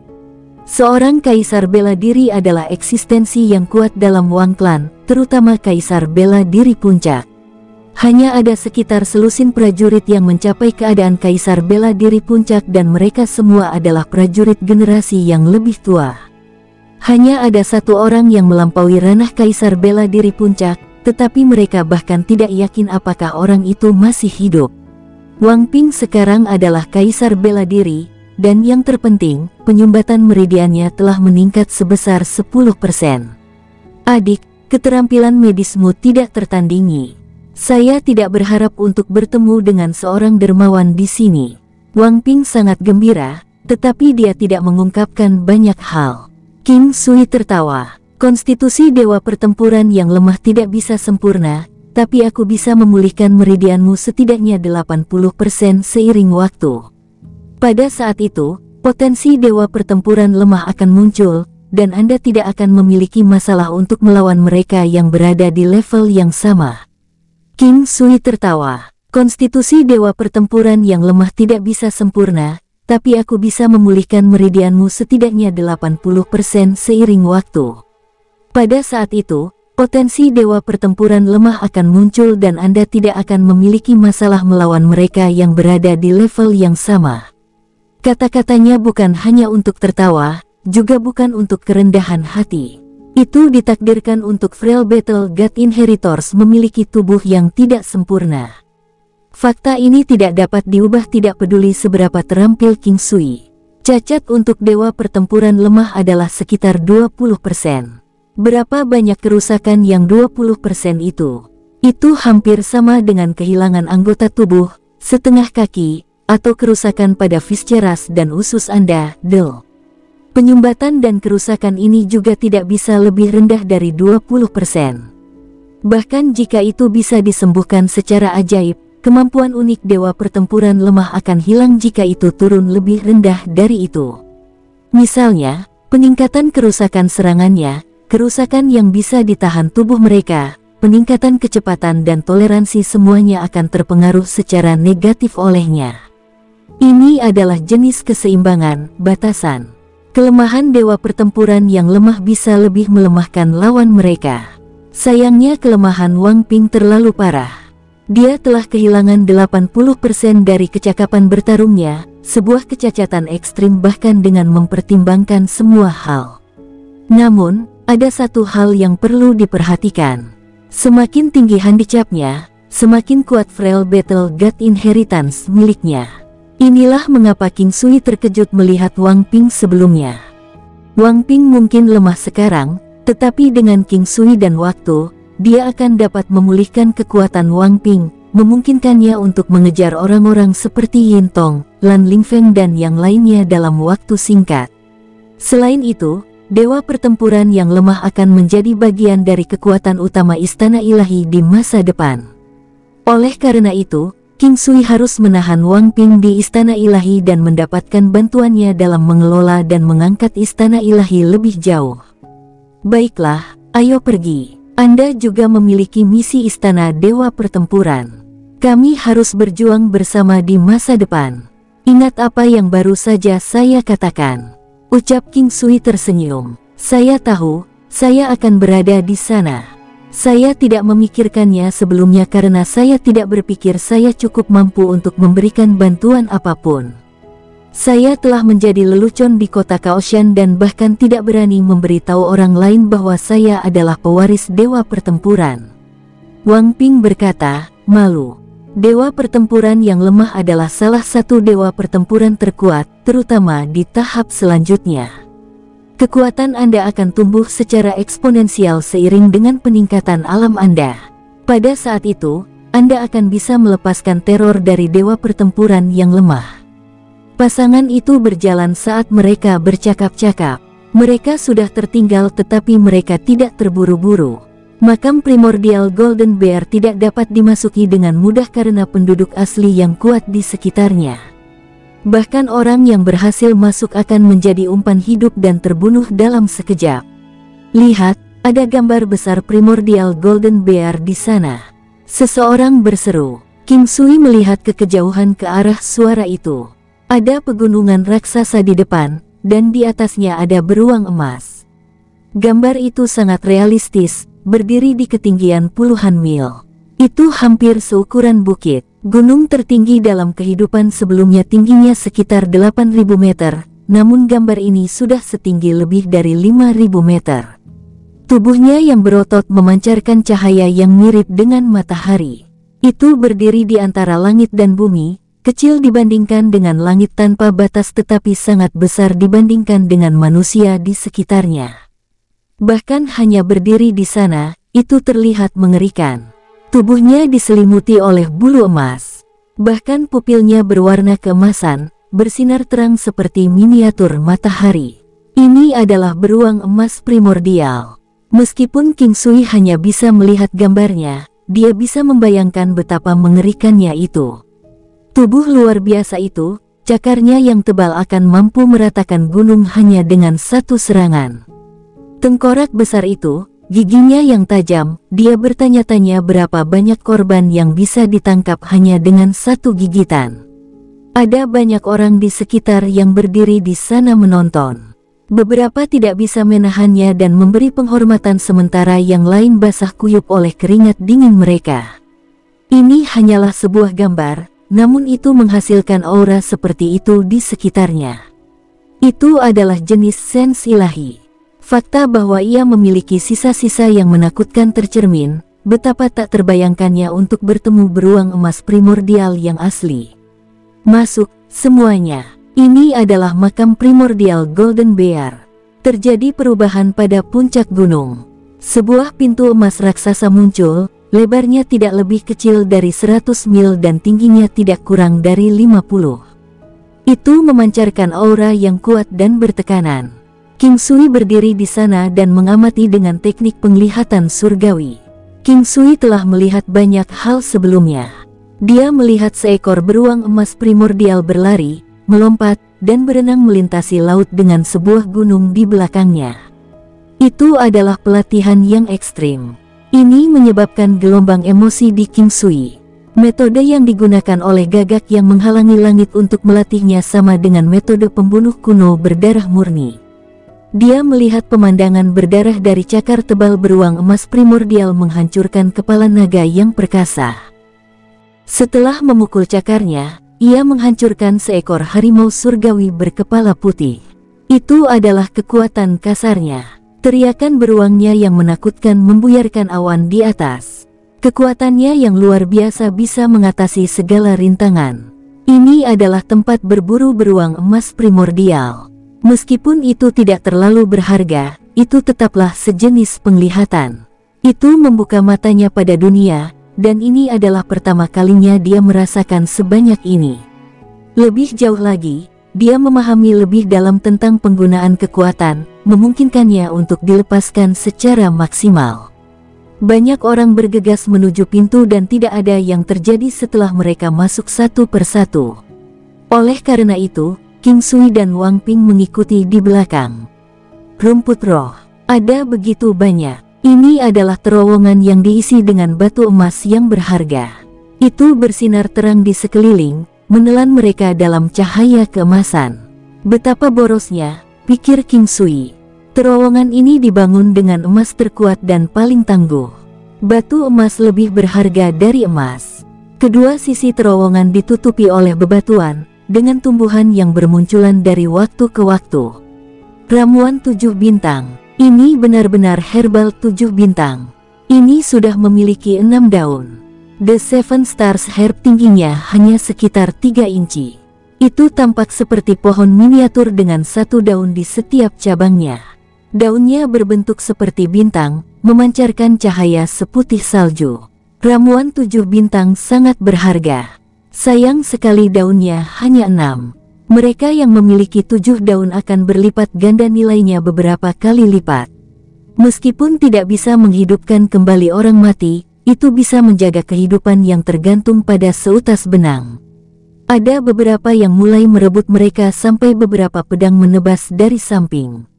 Seorang kaisar bela diri adalah eksistensi yang kuat dalam Wang Clan, terutama kaisar bela diri puncak. Hanya ada sekitar selusin prajurit yang mencapai keadaan kaisar bela diri puncak dan mereka semua adalah prajurit generasi yang lebih tua. Hanya ada satu orang yang melampaui ranah kaisar bela diri puncak, tetapi mereka bahkan tidak yakin apakah orang itu masih hidup. Wang Ping sekarang adalah kaisar bela diri, dan yang terpenting, penyumbatan meridiannya telah meningkat sebesar 10%. Adik, keterampilan medismu tidak tertandingi. Saya tidak berharap untuk bertemu dengan seorang dermawan di sini. Wang Ping sangat gembira, tetapi dia tidak mengungkapkan banyak hal. King Sui tertawa. Konstitusi dewa pertempuran yang lemah tidak bisa sempurna, tapi aku bisa memulihkan meridianmu setidaknya 80% seiring waktu. Pada saat itu, potensi dewa pertempuran lemah akan muncul, dan Anda tidak akan memiliki masalah untuk melawan mereka yang berada di level yang sama. King Sui tertawa. Konstitusi dewa pertempuran yang lemah tidak bisa sempurna, tapi aku bisa memulihkan meridianmu setidaknya 80% seiring waktu. Pada saat itu, potensi dewa pertempuran lemah akan muncul dan Anda tidak akan memiliki masalah melawan mereka yang berada di level yang sama. Kata-katanya bukan hanya untuk tertawa, juga bukan untuk kerendahan hati. Itu ditakdirkan untuk Frail Battle God Inheritors memiliki tubuh yang tidak sempurna. Fakta ini tidak dapat diubah tidak peduli seberapa terampil King Sui. Cacat untuk dewa pertempuran lemah adalah sekitar 20%. Berapa banyak kerusakan yang 20% itu? Itu hampir sama dengan kehilangan anggota tubuh, setengah kaki, atau kerusakan pada visceras dan usus Anda, Del. Penyumbatan dan kerusakan ini juga tidak bisa lebih rendah dari 20%. Bahkan jika itu bisa disembuhkan secara ajaib, kemampuan unik dewa pertempuran lemah akan hilang jika itu turun lebih rendah dari itu. Misalnya, peningkatan kerusakan serangannya, kerusakan yang bisa ditahan tubuh mereka, peningkatan kecepatan dan toleransi semuanya akan terpengaruh secara negatif olehnya. Ini adalah jenis keseimbangan, batasan. Kelemahan dewa pertempuran yang lemah bisa lebih melemahkan lawan mereka. Sayangnya kelemahan Wang Ping terlalu parah. Dia telah kehilangan 80% dari kecakapan bertarungnya, sebuah kecacatan ekstrim bahkan dengan mempertimbangkan semua hal. Namun, ada satu hal yang perlu diperhatikan. Semakin tinggi handicapnya, semakin kuat Frail Battle God Inheritance miliknya. Inilah mengapa King Sui terkejut melihat Wang Ping sebelumnya. Wang Ping mungkin lemah sekarang, tetapi dengan King Sui dan waktu, dia akan dapat memulihkan kekuatan Wang Ping, memungkinkannya untuk mengejar orang-orang seperti Yin Tong, Lan Lingfeng dan yang lainnya dalam waktu singkat. Selain itu, dewa pertempuran yang lemah akan menjadi bagian dari kekuatan utama Istana Ilahi di masa depan. Oleh karena itu, King Sui harus menahan Wang Ping di Istana Ilahi dan mendapatkan bantuannya dalam mengelola dan mengangkat Istana Ilahi lebih jauh. Baiklah, ayo pergi. Anda juga memiliki misi Istana Dewa Pertempuran. Kami harus berjuang bersama di masa depan. Ingat apa yang baru saja saya katakan. Ucap King Sui tersenyum. Saya tahu, saya akan berada di sana. Saya tidak memikirkannya sebelumnya karena saya tidak berpikir saya cukup mampu untuk memberikan bantuan apapun. Saya telah menjadi lelucon di kota Kaoshan dan bahkan tidak berani memberitahu orang lain bahwa saya adalah pewaris dewa pertempuran. Wang Ping berkata, malu. Dewa pertempuran yang lemah adalah salah satu dewa pertempuran terkuat, terutama di tahap selanjutnya. Kekuatan Anda akan tumbuh secara eksponensial seiring dengan peningkatan alam Anda. Pada saat itu, Anda akan bisa melepaskan teror dari dewa pertempuran yang lemah. Pasangan itu berjalan saat mereka bercakap-cakap. Mereka sudah tertinggal tetapi mereka tidak terburu-buru. Makam primordial Golden Bear tidak dapat dimasuki dengan mudah karena penduduk asli yang kuat di sekitarnya. Bahkan orang yang berhasil masuk akan menjadi umpan hidup dan terbunuh dalam sekejap. Lihat, ada gambar besar primordial Golden Bear di sana. Seseorang berseru. King Sui melihat ke kejauhan ke arah suara itu. Ada pegunungan raksasa di depan, dan di atasnya ada beruang emas. Gambar itu sangat realistis, berdiri di ketinggian puluhan mil. Itu hampir seukuran bukit. Gunung tertinggi dalam kehidupan sebelumnya tingginya sekitar 8.000 meter, namun gambar ini sudah setinggi lebih dari 5.000 meter. Tubuhnya yang berotot memancarkan cahaya yang mirip dengan matahari. Itu berdiri di antara langit dan bumi, kecil dibandingkan dengan langit tanpa batas tetapi sangat besar dibandingkan dengan manusia di sekitarnya. Bahkan hanya berdiri di sana, itu terlihat mengerikan. Tubuhnya diselimuti oleh bulu emas. Bahkan pupilnya berwarna keemasan, bersinar terang seperti miniatur matahari. Ini adalah beruang emas primordial. Meskipun King Sui hanya bisa melihat gambarnya, dia bisa membayangkan betapa mengerikannya itu. Tubuh luar biasa itu, cakarnya yang tebal akan mampu meratakan gunung hanya dengan satu serangan. Tengkorak besar itu, giginya yang tajam, dia bertanya-tanya berapa banyak korban yang bisa ditangkap hanya dengan satu gigitan. Ada banyak orang di sekitar yang berdiri di sana menonton. Beberapa tidak bisa menahannya dan memberi penghormatan sementara yang lain basah kuyup oleh keringat dingin mereka. Ini hanyalah sebuah gambar, namun itu menghasilkan aura seperti itu di sekitarnya. Itu adalah jenis sens ilahi. Fakta bahwa ia memiliki sisa-sisa yang menakutkan tercermin, betapa tak terbayangkannya untuk bertemu beruang emas primordial yang asli. Masuk, semuanya. Ini adalah makam primordial Golden Bear. Terjadi perubahan pada puncak gunung. Sebuah pintu emas raksasa muncul, lebarnya tidak lebih kecil dari 100 mil dan tingginya tidak kurang dari 50. Itu memancarkan aura yang kuat dan bertekanan. King Sui berdiri di sana dan mengamati dengan teknik penglihatan surgawi. King Sui telah melihat banyak hal sebelumnya. Dia melihat seekor beruang emas primordial berlari, melompat, dan berenang melintasi laut dengan sebuah gunung di belakangnya. Itu adalah pelatihan yang ekstrim. Ini menyebabkan gelombang emosi di King Sui. Metode yang digunakan oleh gagak yang menghalangi langit untuk melatihnya sama dengan metode pembunuh kuno berdarah murni. Dia melihat pemandangan berdarah dari cakar tebal beruang emas primordial menghancurkan kepala naga yang perkasa. Setelah memukul cakarnya, ia menghancurkan seekor harimau surgawi berkepala putih. Itu adalah kekuatan kasarnya. Teriakan beruangnya yang menakutkan membuyarkan awan di atas. Kekuatannya yang luar biasa bisa mengatasi segala rintangan. Ini adalah tempat berburu beruang emas primordial. Meskipun itu tidak terlalu berharga, itu tetaplah sejenis penglihatan. Itu membuka matanya pada dunia, dan ini adalah pertama kalinya dia merasakan sebanyak ini. Lebih jauh lagi, dia memahami lebih dalam tentang penggunaan kekuatan, memungkinkannya untuk dilepaskan secara maksimal. Banyak orang bergegas menuju pintu dan tidak ada yang terjadi setelah mereka masuk satu persatu. Oleh karena itu, King Sui dan Wang Ping mengikuti di belakang. Rumput roh. Ada begitu banyak. Ini adalah terowongan yang diisi dengan batu emas yang berharga. Itu bersinar terang di sekeliling, menelan mereka dalam cahaya keemasan. Betapa borosnya, pikir King Sui. Terowongan ini dibangun dengan emas terkuat dan paling tangguh. Batu emas lebih berharga dari emas. Kedua sisi terowongan ditutupi oleh bebatuan, dengan tumbuhan yang bermunculan dari waktu ke waktu. Ramuan 7 bintang. Ini benar-benar herbal 7 bintang. Ini sudah memiliki 6 daun. The Seven Stars Herb tingginya hanya sekitar 3 inci. Itu tampak seperti pohon miniatur dengan 1 daun di setiap cabangnya. Daunnya berbentuk seperti bintang, memancarkan cahaya seputih salju. Ramuan 7 bintang sangat berharga. Sayang sekali daunnya hanya 6. Mereka yang memiliki 7 daun akan berlipat ganda nilainya beberapa kali lipat. Meskipun tidak bisa menghidupkan kembali orang mati, itu bisa menjaga kehidupan yang tergantung pada seutas benang. Ada beberapa yang mulai merebut mereka sampai beberapa pedang menebas dari samping.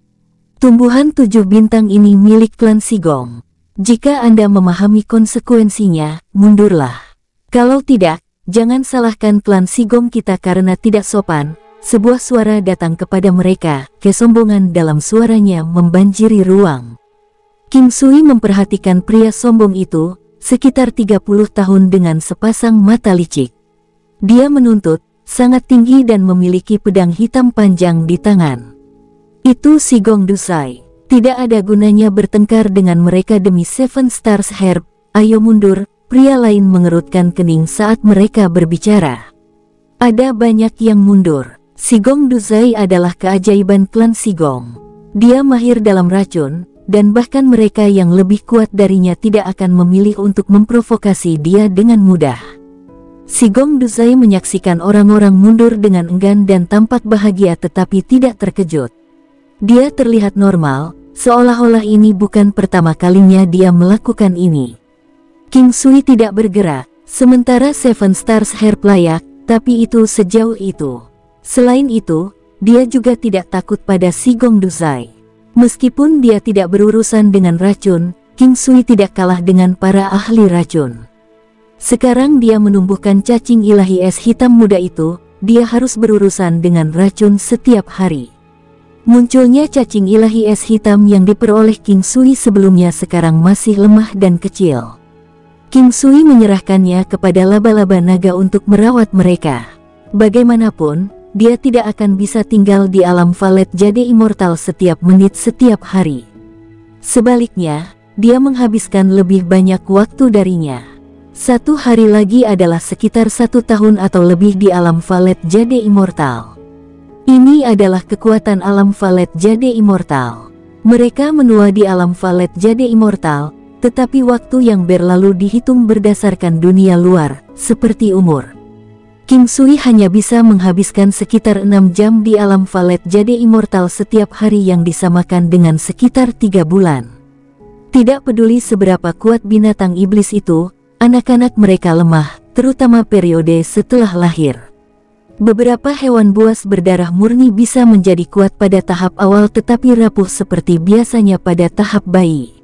Tumbuhan 7 bintang ini milik klan Sigong. Jika Anda memahami konsekuensinya, mundurlah. Kalau tidak, jangan salahkan klan Sigong kita karena tidak sopan. Sebuah suara datang kepada mereka, kesombongan dalam suaranya membanjiri ruang. King Sui memperhatikan pria sombong itu, sekitar 30 tahun dengan sepasang mata licik. Dia menuntut, sangat tinggi dan memiliki pedang hitam panjang di tangan. Itu Sigong Dusai. Tidak ada gunanya bertengkar dengan mereka demi Seven Stars Herb. Ayo mundur, pria lain mengerutkan kening saat mereka berbicara. Ada banyak yang mundur. Sigong Dusai adalah keajaiban klan Sigong. Dia mahir dalam racun, dan bahkan mereka yang lebih kuat darinya tidak akan memilih untuk memprovokasi dia dengan mudah. Sigong Dusai menyaksikan orang-orang mundur dengan enggan dan tampak bahagia tetapi tidak terkejut. Dia terlihat normal, seolah-olah ini bukan pertama kalinya dia melakukan ini. King Sui tidak bergerak, sementara Seven Stars Herb layak, tapi itu sejauh itu. Selain itu, dia juga tidak takut pada Sigong Dusai. Meskipun dia tidak berurusan dengan racun, King Sui tidak kalah dengan para ahli racun. Sekarang dia menumbuhkan cacing ilahi es hitam muda itu, dia harus berurusan dengan racun setiap hari. Munculnya cacing ilahi es hitam yang diperoleh King Sui sebelumnya sekarang masih lemah dan kecil. King Sui menyerahkannya kepada laba-laba naga untuk merawat mereka. Bagaimanapun, dia tidak akan bisa tinggal di alam Valet Jade Immortal setiap menit setiap hari. Sebaliknya, dia menghabiskan lebih banyak waktu darinya. 1 hari lagi adalah sekitar 1 tahun atau lebih di alam Valet Jade Immortal. Ini adalah kekuatan alam Valet Jade Immortal. Mereka menua di alam Valet Jade Immortal, tetapi waktu yang berlalu dihitung berdasarkan dunia luar, seperti umur. King Sui hanya bisa menghabiskan sekitar 6 jam di alam Valet Jade Immortal setiap hari yang disamakan dengan sekitar 3 bulan. Tidak peduli seberapa kuat binatang iblis itu, anak-anak mereka lemah, terutama periode setelah lahir. Beberapa hewan buas berdarah murni bisa menjadi kuat pada tahap awal tetapi rapuh seperti biasanya pada tahap bayi.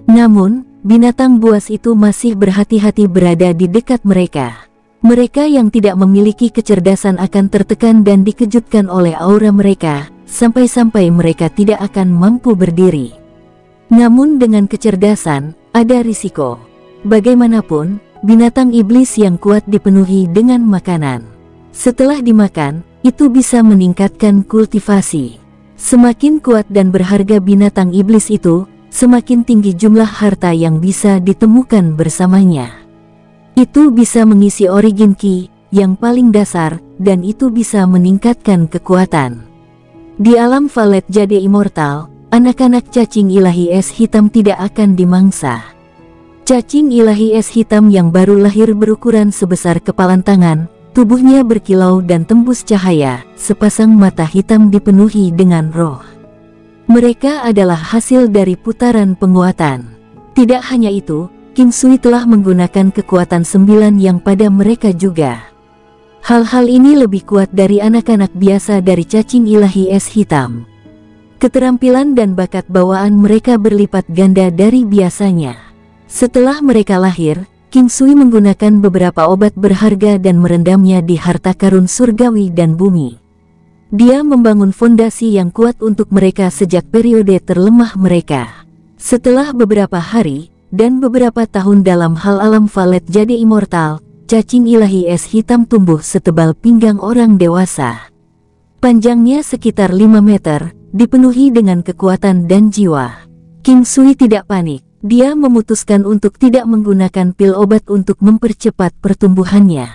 Namun, binatang buas itu masih berhati-hati berada di dekat mereka. Mereka yang tidak memiliki kecerdasan akan tertekan dan dikejutkan oleh aura mereka, sampai-sampai mereka tidak akan mampu berdiri. Namun dengan kecerdasan, ada risiko. Bagaimanapun, binatang iblis yang kuat dipenuhi dengan makanan. Setelah dimakan, itu bisa meningkatkan kultivasi. Semakin kuat dan berharga binatang iblis itu, semakin tinggi jumlah harta yang bisa ditemukan bersamanya. Itu bisa mengisi origin ki, yang paling dasar, dan itu bisa meningkatkan kekuatan. Di alam Valet Jade Immortal, anak-anak cacing ilahi es hitam tidak akan dimangsa. Cacing ilahi es hitam yang baru lahir berukuran sebesar kepalan tangan, tubuhnya berkilau dan tembus cahaya, sepasang mata hitam dipenuhi dengan roh. Mereka adalah hasil dari putaran penguatan. Tidak hanya itu, King Sui telah menggunakan kekuatan 9 yang pada mereka juga. Hal-hal ini lebih kuat dari anak-anak biasa dari cacing ilahi es hitam. Keterampilan dan bakat bawaan mereka berlipat ganda dari biasanya. Setelah mereka lahir, King Sui menggunakan beberapa obat berharga dan merendamnya di harta karun surgawi dan bumi. Dia membangun fondasi yang kuat untuk mereka sejak periode terlemah mereka. Setelah beberapa hari, dan beberapa tahun dalam hal alam Valet Jade Immortal, cacing ilahi es hitam tumbuh setebal pinggang orang dewasa. Panjangnya sekitar 5 meter, dipenuhi dengan kekuatan dan jiwa. King Sui tidak panik. Dia memutuskan untuk tidak menggunakan pil obat untuk mempercepat pertumbuhannya.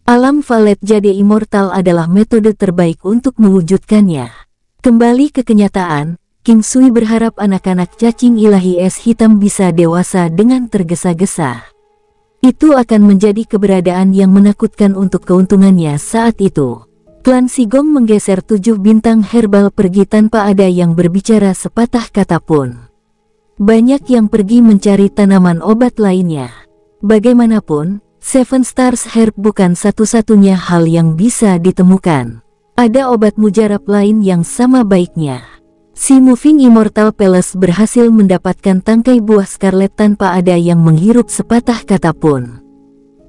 Alam Valet Jade Immortal adalah metode terbaik untuk mewujudkannya. Kembali ke kenyataan, King Sui berharap anak-anak cacing ilahi es hitam bisa dewasa dengan tergesa-gesa. Itu akan menjadi keberadaan yang menakutkan untuk keuntungannya saat itu. Klan Sigong menggeser 7 bintang herbal pergi tanpa ada yang berbicara sepatah kata pun. Banyak yang pergi mencari tanaman obat lainnya. Bagaimanapun, Seven Stars Herb bukan satu-satunya hal yang bisa ditemukan. Ada obat mujarab lain yang sama baiknya. Si Moving Immortal Palace berhasil mendapatkan tangkai buah Scarlet tanpa ada yang menghirup sepatah kata pun.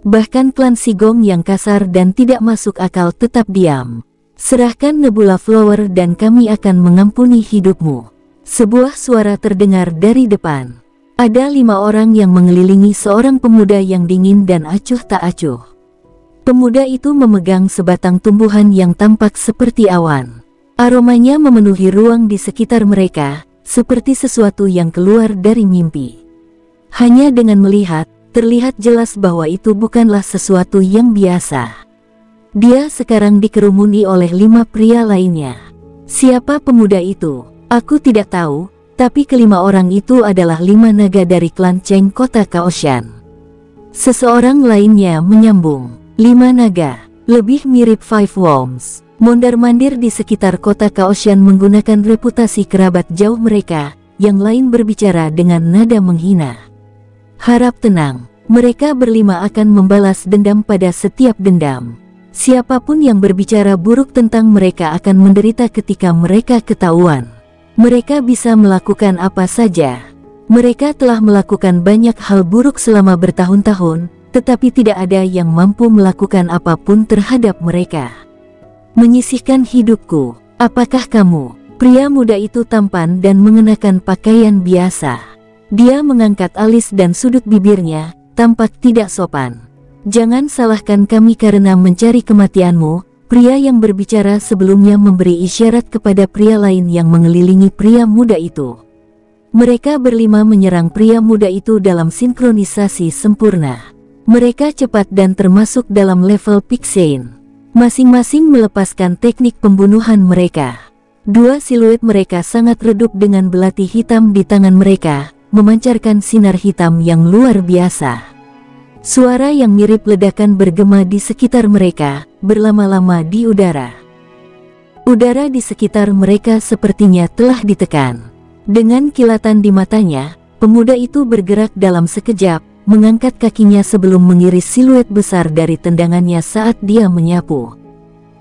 Bahkan klan Sigong yang kasar dan tidak masuk akal tetap diam. Serahkan Nebula Flower dan kami akan mengampuni hidupmu. Sebuah suara terdengar dari depan. Ada 5 orang yang mengelilingi seorang pemuda yang dingin dan acuh tak acuh. Pemuda itu memegang sebatang tumbuhan yang tampak seperti awan. Aromanya memenuhi ruang di sekitar mereka, seperti sesuatu yang keluar dari mimpi. Hanya dengan melihat, terlihat jelas bahwa itu bukanlah sesuatu yang biasa. Dia sekarang dikerumuni oleh 5 pria lainnya. Siapa pemuda itu? Aku tidak tahu, tapi kelima orang itu adalah 5 naga dari klan Cheng kota Kaoshan. Seseorang lainnya menyambung. 5 naga, lebih mirip Five Worms. Mondar-mandir di sekitar kota Kaoshan menggunakan reputasi kerabat jauh mereka, yang lain berbicara dengan nada menghina. Harap tenang, mereka berlima akan membalas dendam pada setiap dendam. Siapapun yang berbicara buruk tentang mereka akan menderita ketika mereka ketahuan. Mereka bisa melakukan apa saja. Mereka telah melakukan banyak hal buruk selama bertahun-tahun, tetapi tidak ada yang mampu melakukan apapun terhadap mereka. Menyisihkan hidupku, apakah kamu? Pria muda itu tampan dan mengenakan pakaian biasa. Dia mengangkat alis dan sudut bibirnya, tampak tidak sopan. Jangan salahkan kami karena mencari kematianmu. Pria yang berbicara sebelumnya memberi isyarat kepada pria lain yang mengelilingi pria muda itu. Mereka berlima menyerang pria muda itu dalam sinkronisasi sempurna. Mereka cepat dan termasuk dalam level Pixane. Masing-masing melepaskan teknik pembunuhan mereka. 2 siluet mereka sangat redup dengan belati hitam di tangan mereka, memancarkan sinar hitam yang luar biasa. Suara yang mirip ledakan bergema di sekitar mereka, berlama-lama di udara. Udara di sekitar mereka sepertinya telah ditekan. Dengan kilatan di matanya, pemuda itu bergerak dalam sekejap, mengangkat kakinya sebelum mengiris siluet besar dari tendangannya saat dia menyapu.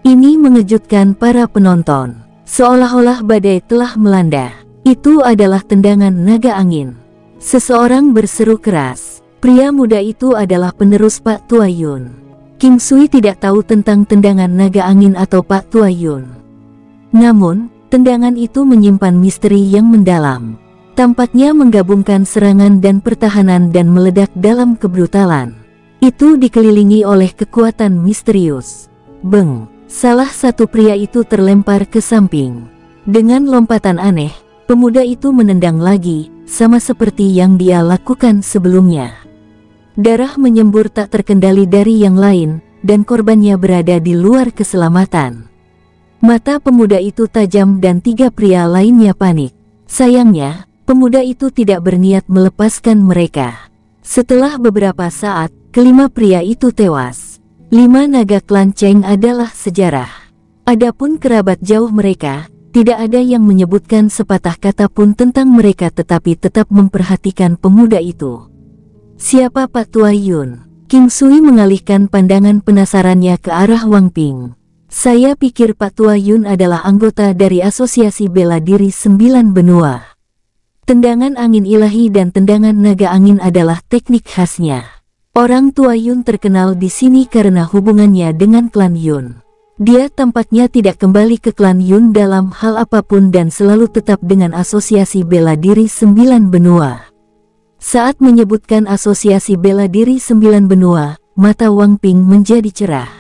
Ini mengejutkan para penonton. Seolah-olah badai telah melanda. Itu adalah tendangan naga angin. Seseorang berseru keras. Pria muda itu adalah penerus Pak Tua Yun. King Sui tidak tahu tentang tendangan naga angin atau Pak Tua Yun. Namun, tendangan itu menyimpan misteri yang mendalam. Tampaknya menggabungkan serangan dan pertahanan dan meledak dalam kebrutalan. Itu dikelilingi oleh kekuatan misterius. Beng! Salah satu pria itu terlempar ke samping. Dengan lompatan aneh, pemuda itu menendang lagi, sama seperti yang dia lakukan sebelumnya. Darah menyembur tak terkendali dari yang lain, dan korbannya berada di luar keselamatan. Mata pemuda itu tajam dan 3 pria lainnya panik. Sayangnya, pemuda itu tidak berniat melepaskan mereka. Setelah beberapa saat, kelima pria itu tewas. 5 naga klan Cheng adalah sejarah. Adapun kerabat jauh mereka, tidak ada yang menyebutkan sepatah kata pun tentang mereka tetapi tetap memperhatikan pemuda itu. Siapa Pak Tua Yun? King Sui mengalihkan pandangan penasarannya ke arah Wang Ping. Saya pikir Pak Tua Yun adalah anggota dari Asosiasi Bela Diri 9 Benua. Tendangan angin ilahi dan tendangan naga angin adalah teknik khasnya. Orang tua Yun terkenal di sini karena hubungannya dengan klan Yun. Dia tampaknya tidak kembali ke klan Yun dalam hal apapun dan selalu tetap dengan Asosiasi Bela Diri 9 Benua. Saat menyebutkan Asosiasi Bela Diri 9 Benua, mata Wang Ping menjadi cerah.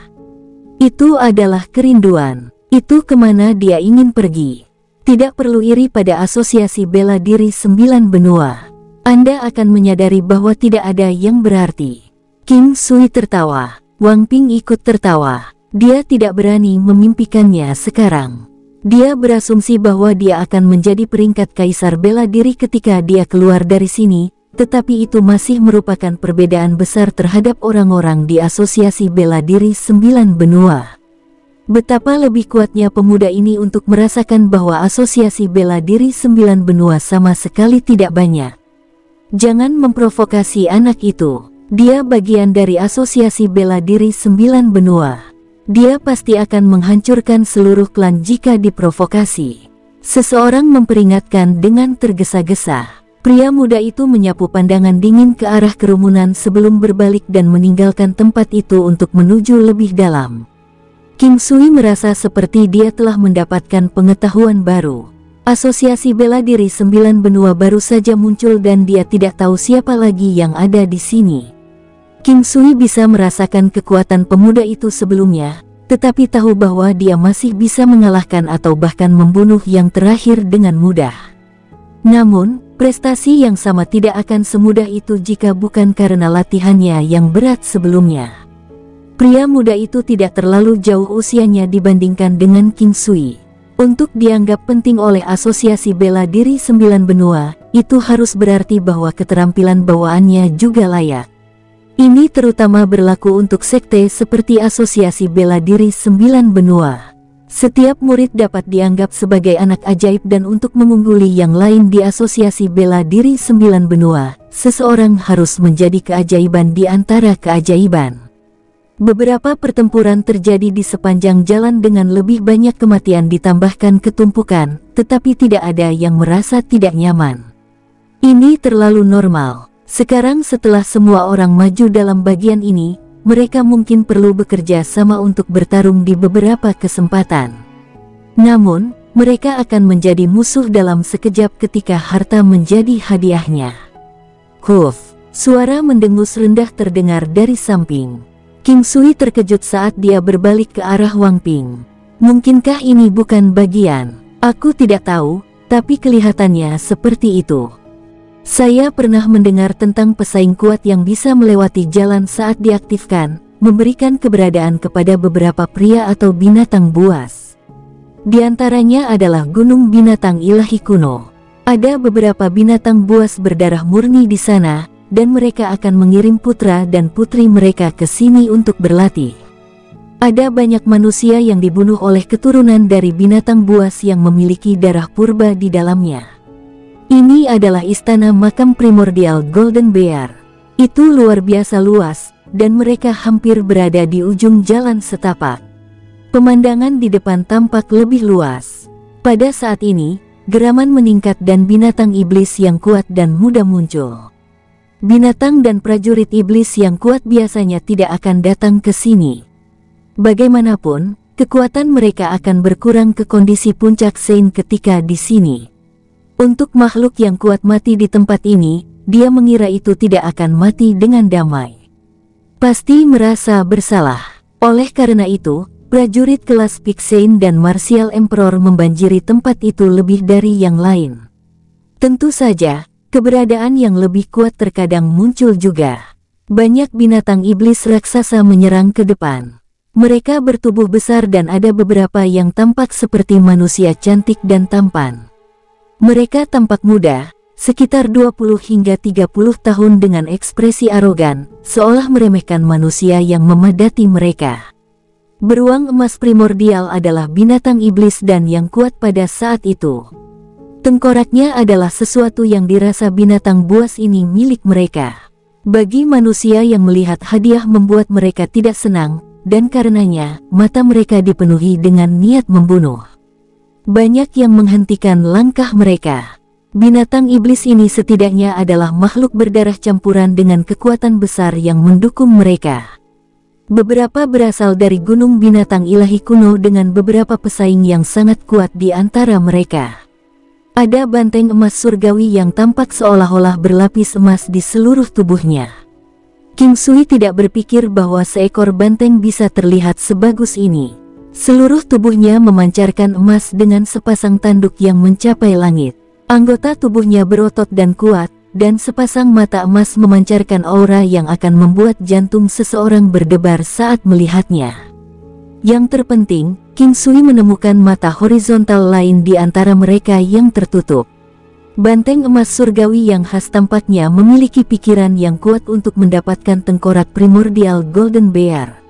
Itu adalah kerinduan. Itu kemana dia ingin pergi. Tidak perlu iri pada Asosiasi Bela Diri 9 Benua. Anda akan menyadari bahwa tidak ada yang berarti. King Sui tertawa. Wang Ping ikut tertawa. Dia tidak berani memimpikannya sekarang. Dia berasumsi bahwa dia akan menjadi peringkat kaisar bela diri ketika dia keluar dari sini, tetapi itu masih merupakan perbedaan besar terhadap orang-orang di Asosiasi Bela Diri 9 Benua. Betapa lebih kuatnya pemuda ini untuk merasakan bahwa asosiasi bela diri 9 benua sama sekali tidak banyak. Jangan memprovokasi anak itu. Dia bagian dari asosiasi bela diri 9 benua. Dia pasti akan menghancurkan seluruh klan jika diprovokasi. Seseorang memperingatkan dengan tergesa-gesa. Pria muda itu menyapu pandangan dingin ke arah kerumunan sebelum berbalik dan meninggalkan tempat itu untuk menuju lebih dalam. King Sui merasa seperti dia telah mendapatkan pengetahuan baru. Asosiasi bela diri 9 benua baru saja muncul dan dia tidak tahu siapa lagi yang ada di sini. King Sui bisa merasakan kekuatan pemuda itu sebelumnya, tetapi tahu bahwa dia masih bisa mengalahkan atau bahkan membunuh yang terakhir dengan mudah. Namun, prestasi yang sama tidak akan semudah itu jika bukan karena latihannya yang berat sebelumnya. Pria muda itu tidak terlalu jauh usianya dibandingkan dengan King Sui. Untuk dianggap penting oleh asosiasi bela diri 9 benua, itu harus berarti bahwa keterampilan bawaannya juga layak. Ini terutama berlaku untuk sekte seperti asosiasi bela diri 9 benua. Setiap murid dapat dianggap sebagai anak ajaib dan untuk mengungguli yang lain di asosiasi bela diri 9 benua, seseorang harus menjadi keajaiban di antara keajaiban. Beberapa pertempuran terjadi di sepanjang jalan dengan lebih banyak kematian ditambahkan ketumpukan, tetapi tidak ada yang merasa tidak nyaman. Ini terlalu normal. Sekarang setelah semua orang maju dalam bagian ini, mereka mungkin perlu bekerja sama untuk bertarung di beberapa kesempatan. Namun, mereka akan menjadi musuh dalam sekejap ketika harta menjadi hadiahnya. Huff, suara mendengus rendah terdengar dari samping. King Sui terkejut saat dia berbalik ke arah Wang Ping. Mungkinkah ini bukan bagian? Aku tidak tahu, tapi kelihatannya seperti itu. Saya pernah mendengar tentang pesaing kuat yang bisa melewati jalan saat diaktifkan, memberikan keberadaan kepada beberapa pria atau binatang buas. Di antaranya adalah gunung binatang ilahi kuno. Ada beberapa binatang buas berdarah murni di sana, dan mereka akan mengirim putra dan putri mereka ke sini untuk berlatih. Ada banyak manusia yang dibunuh oleh keturunan dari binatang buas yang memiliki darah purba di dalamnya. Ini adalah istana makam primordial Golden Bear. Itu luar biasa luas, dan mereka hampir berada di ujung jalan setapak. Pemandangan di depan tampak lebih luas. Pada saat ini, geraman meningkat dan binatang iblis yang kuat dan mudah muncul. Binatang dan prajurit iblis yang kuat biasanya tidak akan datang ke sini. Bagaimanapun, kekuatan mereka akan berkurang ke kondisi puncak Sein ketika di sini. Untuk makhluk yang kuat mati di tempat ini, dia mengira itu tidak akan mati dengan damai. Pasti merasa bersalah. Oleh karena itu, prajurit kelas Pixane dan Martial Emperor membanjiri tempat itu lebih dari yang lain. Tentu saja, keberadaan yang lebih kuat terkadang muncul juga. Banyak binatang iblis raksasa menyerang ke depan. Mereka bertubuh besar dan ada beberapa yang tampak seperti manusia cantik dan tampan. Mereka tampak muda, sekitar 20 hingga 30 tahun dengan ekspresi arogan, seolah meremehkan manusia yang memadati mereka. Beruang emas primordial adalah binatang iblis dan yang kuat pada saat itu. Tengkoraknya adalah sesuatu yang dirasa binatang buas ini milik mereka. Bagi manusia yang melihat hadiah membuat mereka tidak senang, dan karenanya, mata mereka dipenuhi dengan niat membunuh. Banyak yang menghentikan langkah mereka. Binatang iblis ini setidaknya adalah makhluk berdarah campuran dengan kekuatan besar yang mendukung mereka. Beberapa berasal dari gunung binatang ilahi kuno dengan beberapa pesaing yang sangat kuat di antara mereka. Ada banteng emas surgawi yang tampak seolah-olah berlapis emas di seluruh tubuhnya. King Sui tidak berpikir bahwa seekor banteng bisa terlihat sebagus ini. Seluruh tubuhnya memancarkan emas dengan sepasang tanduk yang mencapai langit. Anggota tubuhnya berotot dan kuat, dan sepasang mata emas memancarkan aura yang akan membuat jantung seseorang berdebar saat melihatnya. Yang terpenting, King Sui menemukan mata horizontal lain di antara mereka yang tertutup. Banteng emas surgawi yang khas tampaknya memiliki pikiran yang kuat untuk mendapatkan tengkorak primordial Golden Bear.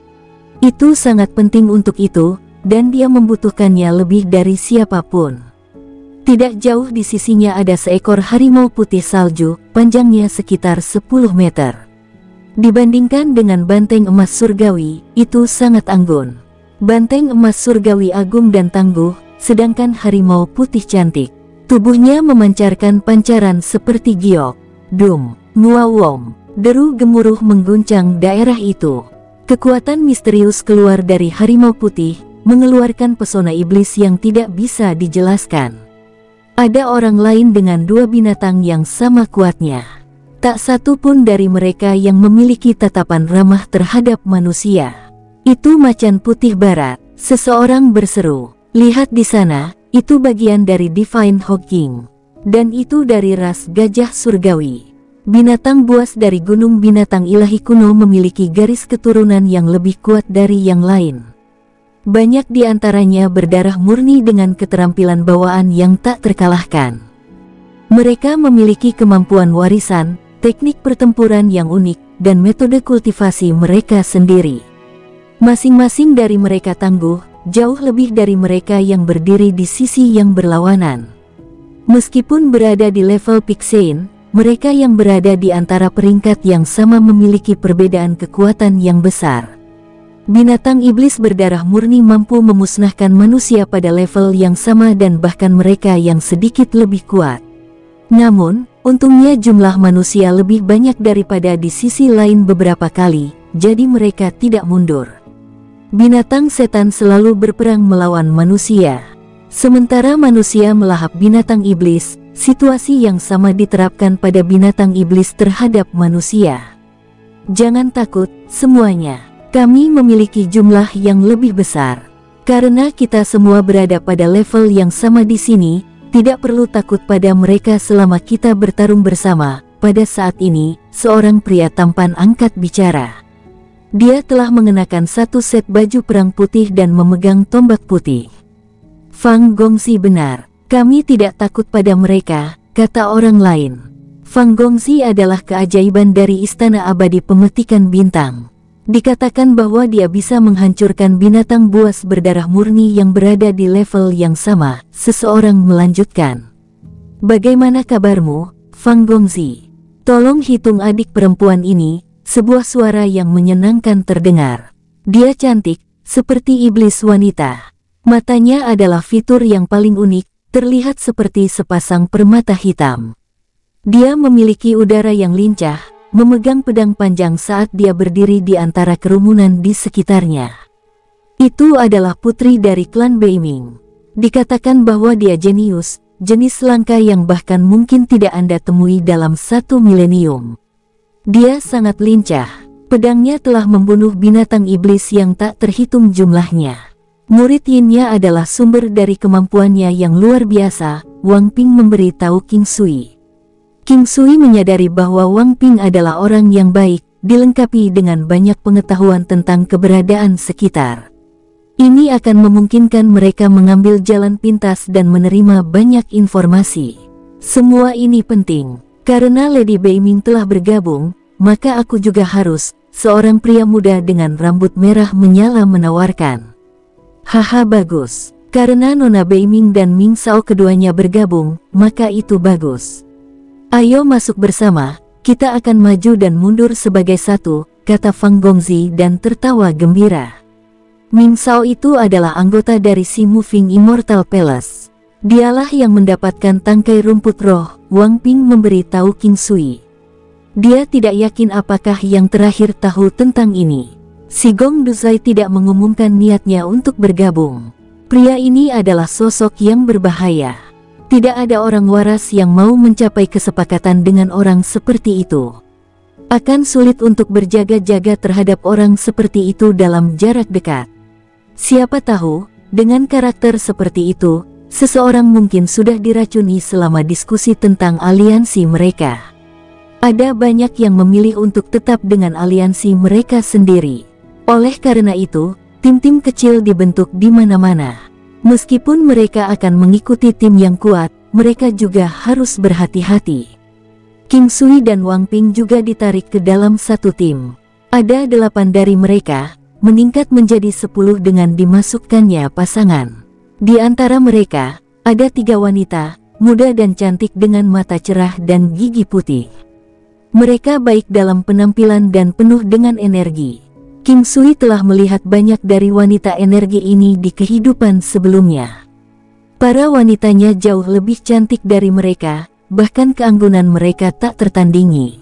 Itu sangat penting untuk itu, dan dia membutuhkannya lebih dari siapapun. Tidak jauh di sisinya ada seekor harimau putih salju, panjangnya sekitar 10 meter. Dibandingkan dengan banteng emas surgawi, itu sangat anggun. Banteng emas surgawi agung dan tangguh, sedangkan harimau putih cantik. Tubuhnya memancarkan pancaran seperti giok, dum, nuawom. Deru gemuruh mengguncang daerah itu. Kekuatan misterius keluar dari harimau putih, mengeluarkan pesona iblis yang tidak bisa dijelaskan. Ada orang lain dengan dua binatang yang sama kuatnya. Tak satu pun dari mereka yang memiliki tatapan ramah terhadap manusia. Itu macan putih barat. Seseorang berseru, "Lihat di sana, itu bagian dari Divine Hawking. Dan itu dari ras gajah surgawi." Binatang buas dari gunung binatang ilahi kuno memiliki garis keturunan yang lebih kuat dari yang lain. Banyak di antaranya berdarah murni dengan keterampilan bawaan yang tak terkalahkan. Mereka memiliki kemampuan warisan, teknik pertempuran yang unik, dan metode kultivasi mereka sendiri. Masing-masing dari mereka tangguh, jauh lebih dari mereka yang berdiri di sisi yang berlawanan. Meskipun berada di level Pixane, mereka yang berada di antara peringkat yang sama memiliki perbedaan kekuatan yang besar. Binatang iblis berdarah murni mampu memusnahkan manusia pada level yang sama dan bahkan mereka yang sedikit lebih kuat. Namun, untungnya jumlah manusia lebih banyak daripada di sisi lain beberapa kali, jadi mereka tidak mundur. Binatang setan selalu berperang melawan manusia. Sementara manusia melahap binatang iblis, situasi yang sama diterapkan pada binatang iblis terhadap manusia. Jangan takut, semuanya. Kami memiliki jumlah yang lebih besar. Karena kita semua berada pada level yang sama di sini, tidak perlu takut pada mereka selama kita bertarung bersama. Pada saat ini, seorang pria tampan angkat bicara. Dia telah mengenakan satu set baju perang putih dan memegang tombak putih. Fang Gongxi benar, kami tidak takut pada mereka, kata orang lain. Fang Gongxi adalah keajaiban dari Istana Abadi Pemetikan Bintang. Dikatakan bahwa dia bisa menghancurkan binatang buas berdarah murni yang berada di level yang sama. Seseorang melanjutkan. Bagaimana kabarmu, Fang Gongxi? Tolong hitung adik perempuan ini. Sebuah suara yang menyenangkan terdengar. Dia cantik, seperti iblis wanita. Matanya adalah fitur yang paling unik, terlihat seperti sepasang permata hitam. Dia memiliki udara yang lincah, memegang pedang panjang saat dia berdiri di antara kerumunan di sekitarnya. Itu adalah putri dari klan Beiming. Dikatakan bahwa dia jenius, jenis langka yang bahkan mungkin tidak Anda temui dalam 1 milenium. Dia sangat lincah, pedangnya telah membunuh binatang iblis yang tak terhitung jumlahnya. Murid Yin-nya adalah sumber dari kemampuannya yang luar biasa, Wang Ping memberi tahu King Sui. King Sui menyadari bahwa Wang Ping adalah orang yang baik, dilengkapi dengan banyak pengetahuan tentang keberadaan sekitar. Ini akan memungkinkan mereka mengambil jalan pintas dan menerima banyak informasi. Semua ini penting, karena Lady Beiming telah bergabung, maka aku juga harus, seorang pria muda dengan rambut merah menyala menawarkan. Haha bagus, karena Nona Beiming dan Ming Sao keduanya bergabung, maka itu bagus. Ayo masuk bersama, kita akan maju dan mundur sebagai satu, kata Fang Gongxi dan tertawa gembira. Ming Sao itu adalah anggota dari si Moving Immortal Palace. Dialah yang mendapatkan tangkai rumput roh, Wang Ping memberi tahu King Sui. Dia tidak yakin apakah yang terakhir tahu tentang ini. Si Gong Duzai tidak mengumumkan niatnya untuk bergabung. Pria ini adalah sosok yang berbahaya. Tidak ada orang waras yang mau mencapai kesepakatan dengan orang seperti itu. Akan sulit untuk berjaga-jaga terhadap orang seperti itu dalam jarak dekat. Siapa tahu, dengan karakter seperti itu, seseorang mungkin sudah diracuni selama diskusi tentang aliansi mereka. Ada banyak yang memilih untuk tetap dengan aliansi mereka sendiri. Oleh karena itu, tim-tim kecil dibentuk di mana-mana. Meskipun mereka akan mengikuti tim yang kuat, mereka juga harus berhati-hati. King Sui dan Wang Ping juga ditarik ke dalam satu tim. Ada 8 dari mereka, meningkat menjadi 10 dengan dimasukkannya pasangan. Di antara mereka, ada 3 wanita, muda dan cantik dengan mata cerah dan gigi putih. Mereka baik dalam penampilan dan penuh dengan energi. King Sui telah melihat banyak dari wanita energi ini di kehidupan sebelumnya. Para wanitanya jauh lebih cantik dari mereka, bahkan keanggunan mereka tak tertandingi.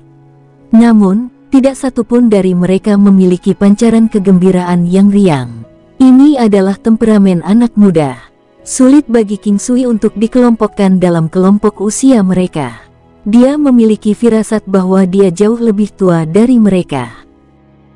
Namun, tidak satupun dari mereka memiliki pancaran kegembiraan yang riang. Ini adalah temperamen anak muda. Sulit bagi King Sui untuk dikelompokkan dalam kelompok usia mereka. Dia memiliki firasat bahwa dia jauh lebih tua dari mereka.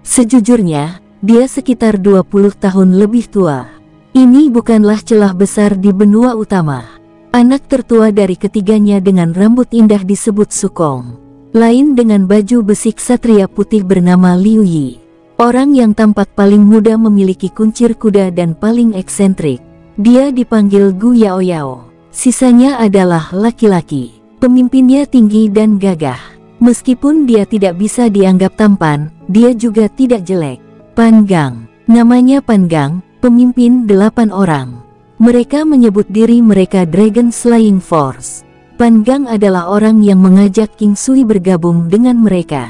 Sejujurnya, dia sekitar 20 tahun lebih tua. Ini bukanlah celah besar di benua utama. Anak tertua dari ketiganya dengan rambut indah disebut Sukong. Lain dengan baju besi ksatria putih bernama Liu Yi. Orang yang tampak paling muda memiliki kuncir kuda dan paling eksentrik. Dia dipanggil Gu Yao Yao. Sisanya adalah laki-laki. Pemimpinnya tinggi dan gagah. Meskipun dia tidak bisa dianggap tampan, dia juga tidak jelek. Pan Gang. Namanya Pan Gang, pemimpin 8 orang. Mereka menyebut diri mereka Dragon Slaying Force. Pan Gang adalah orang yang mengajak King Sui bergabung dengan mereka.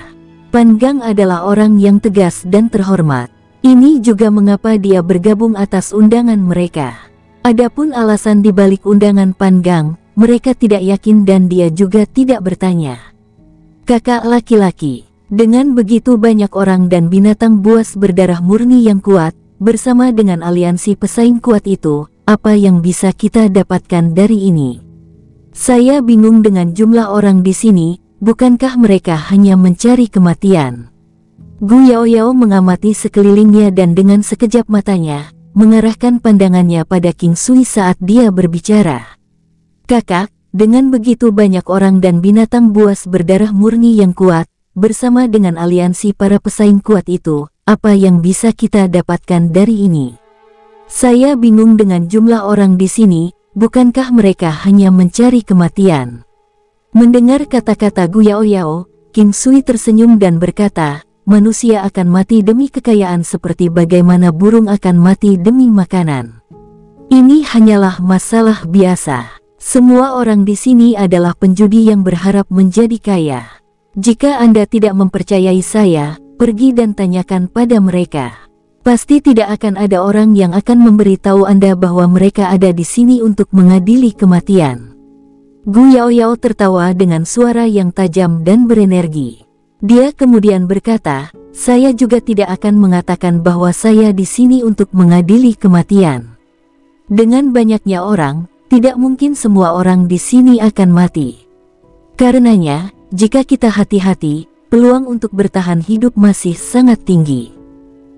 Pan Gang adalah orang yang tegas dan terhormat. Ini juga mengapa dia bergabung atas undangan mereka. Adapun alasan dibalik undangan Pan Gang, mereka tidak yakin dan dia juga tidak bertanya. Kakak laki-laki. Dengan begitu banyak orang dan binatang buas berdarah murni yang kuat, bersama dengan aliansi pesaing kuat itu, apa yang bisa kita dapatkan dari ini? Saya bingung dengan jumlah orang di sini, bukankah mereka hanya mencari kematian? Gu Yao Yao mengamati sekelilingnya dan dengan sekejap matanya, mengarahkan pandangannya pada King Sui saat dia berbicara. Kakak, dengan begitu banyak orang dan binatang buas berdarah murni yang kuat, bersama dengan aliansi para pesaing kuat itu, apa yang bisa kita dapatkan dari ini? Saya bingung dengan jumlah orang di sini, bukankah mereka hanya mencari kematian? Mendengar kata-kata Gu Yao Yao, King Sui tersenyum dan berkata, manusia akan mati demi kekayaan seperti bagaimana burung akan mati demi makanan. Ini hanyalah masalah biasa. Semua orang di sini adalah penjudi yang berharap menjadi kaya. Jika Anda tidak mempercayai saya, pergi dan tanyakan pada mereka. Pasti tidak akan ada orang yang akan memberitahu Anda bahwa mereka ada di sini untuk mengadili kematian. Gu Yao Yao tertawa dengan suara yang tajam dan berenergi. Dia kemudian berkata, saya juga tidak akan mengatakan bahwa saya di sini untuk mengadili kematian. Dengan banyaknya orang, tidak mungkin semua orang di sini akan mati. Karenanya, jika kita hati-hati, peluang untuk bertahan hidup masih sangat tinggi.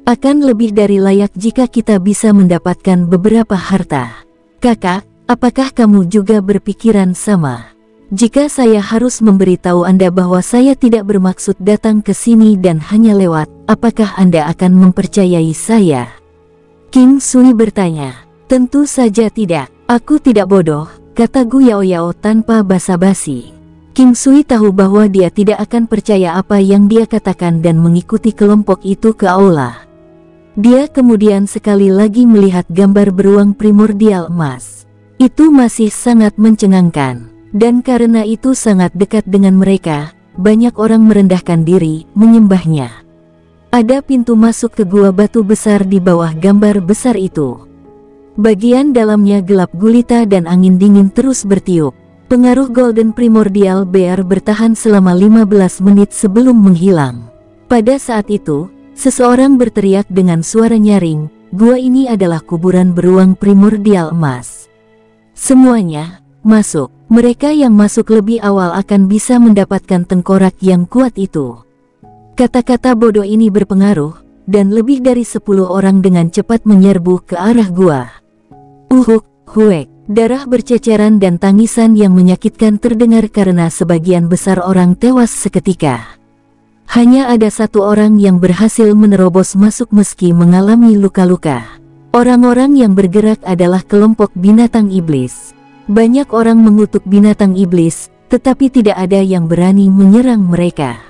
Akan lebih dari layak jika kita bisa mendapatkan beberapa harta. Kakak, apakah kamu juga berpikiran sama? Jika saya harus memberitahu Anda bahwa saya tidak bermaksud datang ke sini dan hanya lewat, apakah Anda akan mempercayai saya? King Sui bertanya. Tentu saja tidak. Aku tidak bodoh, kata Gu Yao Yao tanpa basa-basi. King Sui tahu bahwa dia tidak akan percaya apa yang dia katakan dan mengikuti kelompok itu ke aula. Dia kemudian sekali lagi melihat gambar beruang primordial emas. Itu masih sangat mencengangkan. Dan karena itu sangat dekat dengan mereka, banyak orang merendahkan diri, menyembahnya. Ada pintu masuk ke gua batu besar di bawah gambar besar itu. Bagian dalamnya gelap gulita dan angin dingin terus bertiup. Pengaruh Golden Primordial Bear bertahan selama 15 menit sebelum menghilang. Pada saat itu, seseorang berteriak dengan suara nyaring, gua ini adalah kuburan beruang primordial emas. Semuanya, masuk. Mereka yang masuk lebih awal akan bisa mendapatkan tengkorak yang kuat itu. Kata-kata bodoh ini berpengaruh, dan lebih dari 10 orang dengan cepat menyerbu ke arah gua. Uhuk, huek, darah berceceran dan tangisan yang menyakitkan terdengar karena sebagian besar orang tewas seketika. Hanya ada satu orang yang berhasil menerobos masuk meski mengalami luka-luka. Orang-orang yang bergerak adalah kelompok binatang iblis. Banyak orang mengutuk binatang iblis, tetapi tidak ada yang berani menyerang mereka.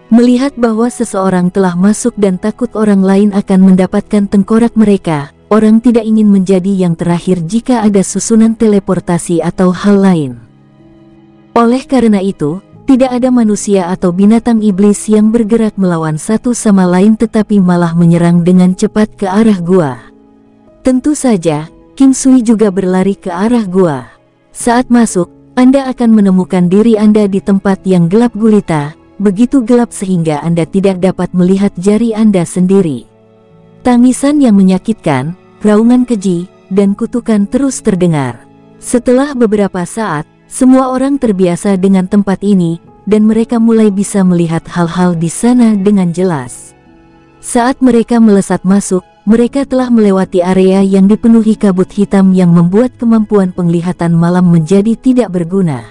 Melihat bahwa seseorang telah masuk dan takut orang lain akan mendapatkan tengkorak mereka, orang tidak ingin menjadi yang terakhir jika ada susunan teleportasi atau hal lain. Oleh karena itu, tidak ada manusia atau binatang iblis yang bergerak melawan satu sama lain tetapi malah menyerang dengan cepat ke arah gua. Tentu saja, King Sui juga berlari ke arah gua. Saat masuk, Anda akan menemukan diri Anda di tempat yang gelap gulita, begitu gelap sehingga Anda tidak dapat melihat jari Anda sendiri. Tangisan yang menyakitkan, raungan keji, dan kutukan terus terdengar. Setelah beberapa saat, semua orang terbiasa dengan tempat ini, dan mereka mulai bisa melihat hal-hal di sana dengan jelas. Saat mereka melesat masuk, mereka telah melewati area yang dipenuhi kabut hitam yang membuat kemampuan penglihatan malam menjadi tidak berguna.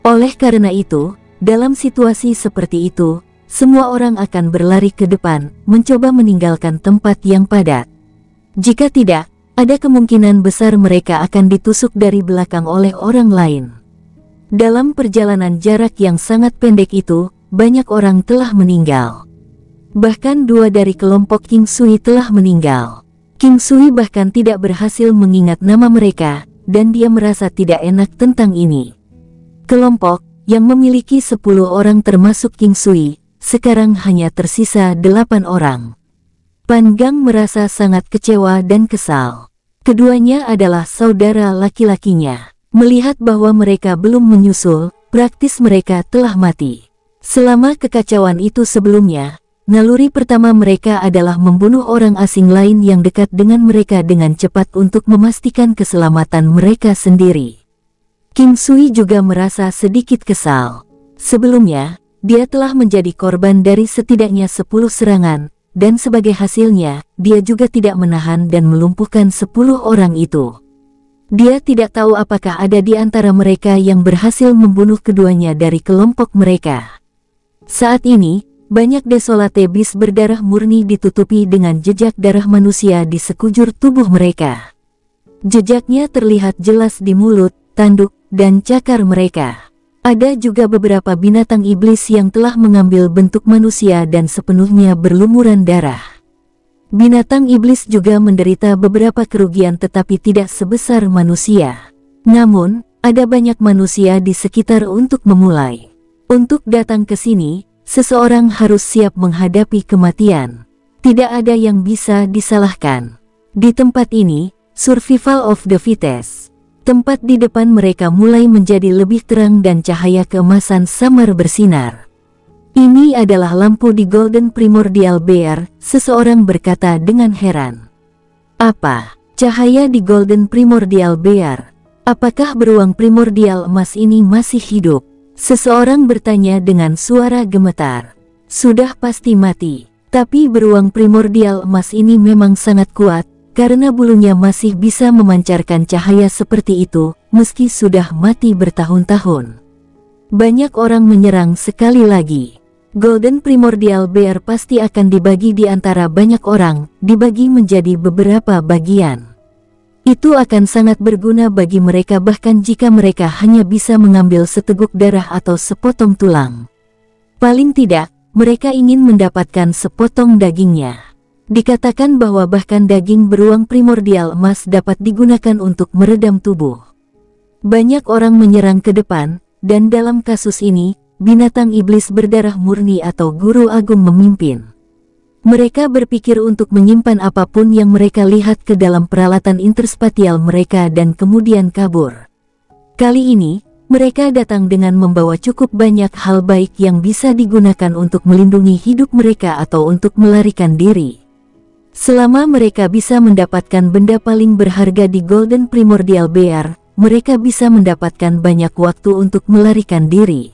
Oleh karena itu, dalam situasi seperti itu, semua orang akan berlari ke depan, mencoba meninggalkan tempat yang padat. Jika tidak, ada kemungkinan besar mereka akan ditusuk dari belakang oleh orang lain. Dalam perjalanan jarak yang sangat pendek itu, banyak orang telah meninggal. Bahkan 2 dari kelompok King Sui telah meninggal. King Sui bahkan tidak berhasil mengingat nama mereka, dan dia merasa tidak enak tentang ini. Kelompok yang memiliki 10 orang termasuk King Sui, sekarang hanya tersisa 8 orang. Pan Gang merasa sangat kecewa dan kesal. Keduanya adalah saudara laki-lakinya. Melihat bahwa mereka belum menyusul, praktis mereka telah mati. Selama kekacauan itu sebelumnya, naluri pertama mereka adalah membunuh orang asing lain yang dekat dengan mereka dengan cepat untuk memastikan keselamatan mereka sendiri. King Sui juga merasa sedikit kesal. Sebelumnya, dia telah menjadi korban dari setidaknya 10 serangan, dan sebagai hasilnya, dia juga tidak menahan dan melumpuhkan 10 orang itu. Dia tidak tahu apakah ada di antara mereka yang berhasil membunuh keduanya dari kelompok mereka. Saat ini, banyak desolate beast berdarah murni ditutupi dengan jejak darah manusia di sekujur tubuh mereka. Jejaknya terlihat jelas di mulut, tanduk, dan cakar mereka. Ada juga beberapa binatang iblis yang telah mengambil bentuk manusia dan sepenuhnya berlumuran darah. Binatang iblis juga menderita beberapa kerugian tetapi tidak sebesar manusia. Namun, ada banyak manusia di sekitar untuk memulai. Untuk datang ke sini, seseorang harus siap menghadapi kematian. Tidak ada yang bisa disalahkan. Di tempat ini, survival of the fittest. Tempat di depan mereka mulai menjadi lebih terang dan cahaya keemasan samar bersinar. Ini adalah lampu di Golden Primordial Bear, seseorang berkata dengan heran. Apa? Cahaya di Golden Primordial Bear? Apakah beruang primordial emas ini masih hidup? Seseorang bertanya dengan suara gemetar. Sudah pasti mati. Tapi beruang primordial emas ini memang sangat kuat, karena bulunya masih bisa memancarkan cahaya seperti itu, meski sudah mati bertahun-tahun. Banyak orang menyerang sekali lagi. Golden Primordial Bear pasti akan dibagi di antara banyak orang, dibagi menjadi beberapa bagian. Itu akan sangat berguna bagi mereka bahkan jika mereka hanya bisa mengambil seteguk darah atau sepotong tulang. Paling tidak, mereka ingin mendapatkan sepotong dagingnya. Dikatakan bahwa bahkan daging beruang primordial emas dapat digunakan untuk meredam tubuh. Banyak orang menyerang ke depan, dan dalam kasus ini, binatang iblis berdarah murni atau guru agung memimpin. Mereka berpikir untuk menyimpan apapun yang mereka lihat ke dalam peralatan interspatial mereka dan kemudian kabur. Kali ini, mereka datang dengan membawa cukup banyak hal baik yang bisa digunakan untuk melindungi hidup mereka atau untuk melarikan diri. Selama mereka bisa mendapatkan benda paling berharga di Golden Primordial Bear, mereka bisa mendapatkan banyak waktu untuk melarikan diri.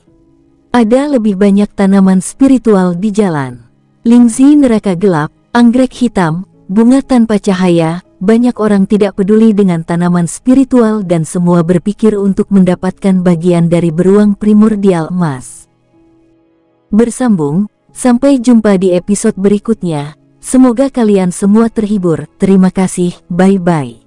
Ada lebih banyak tanaman spiritual di jalan. Lingzi neraka gelap, anggrek hitam, bunga tanpa cahaya, banyak orang tidak peduli dengan tanaman spiritual dan semua berpikir untuk mendapatkan bagian dari beruang primordial emas. Bersambung, sampai jumpa di episode berikutnya. Semoga kalian semua terhibur. Terima kasih, bye-bye.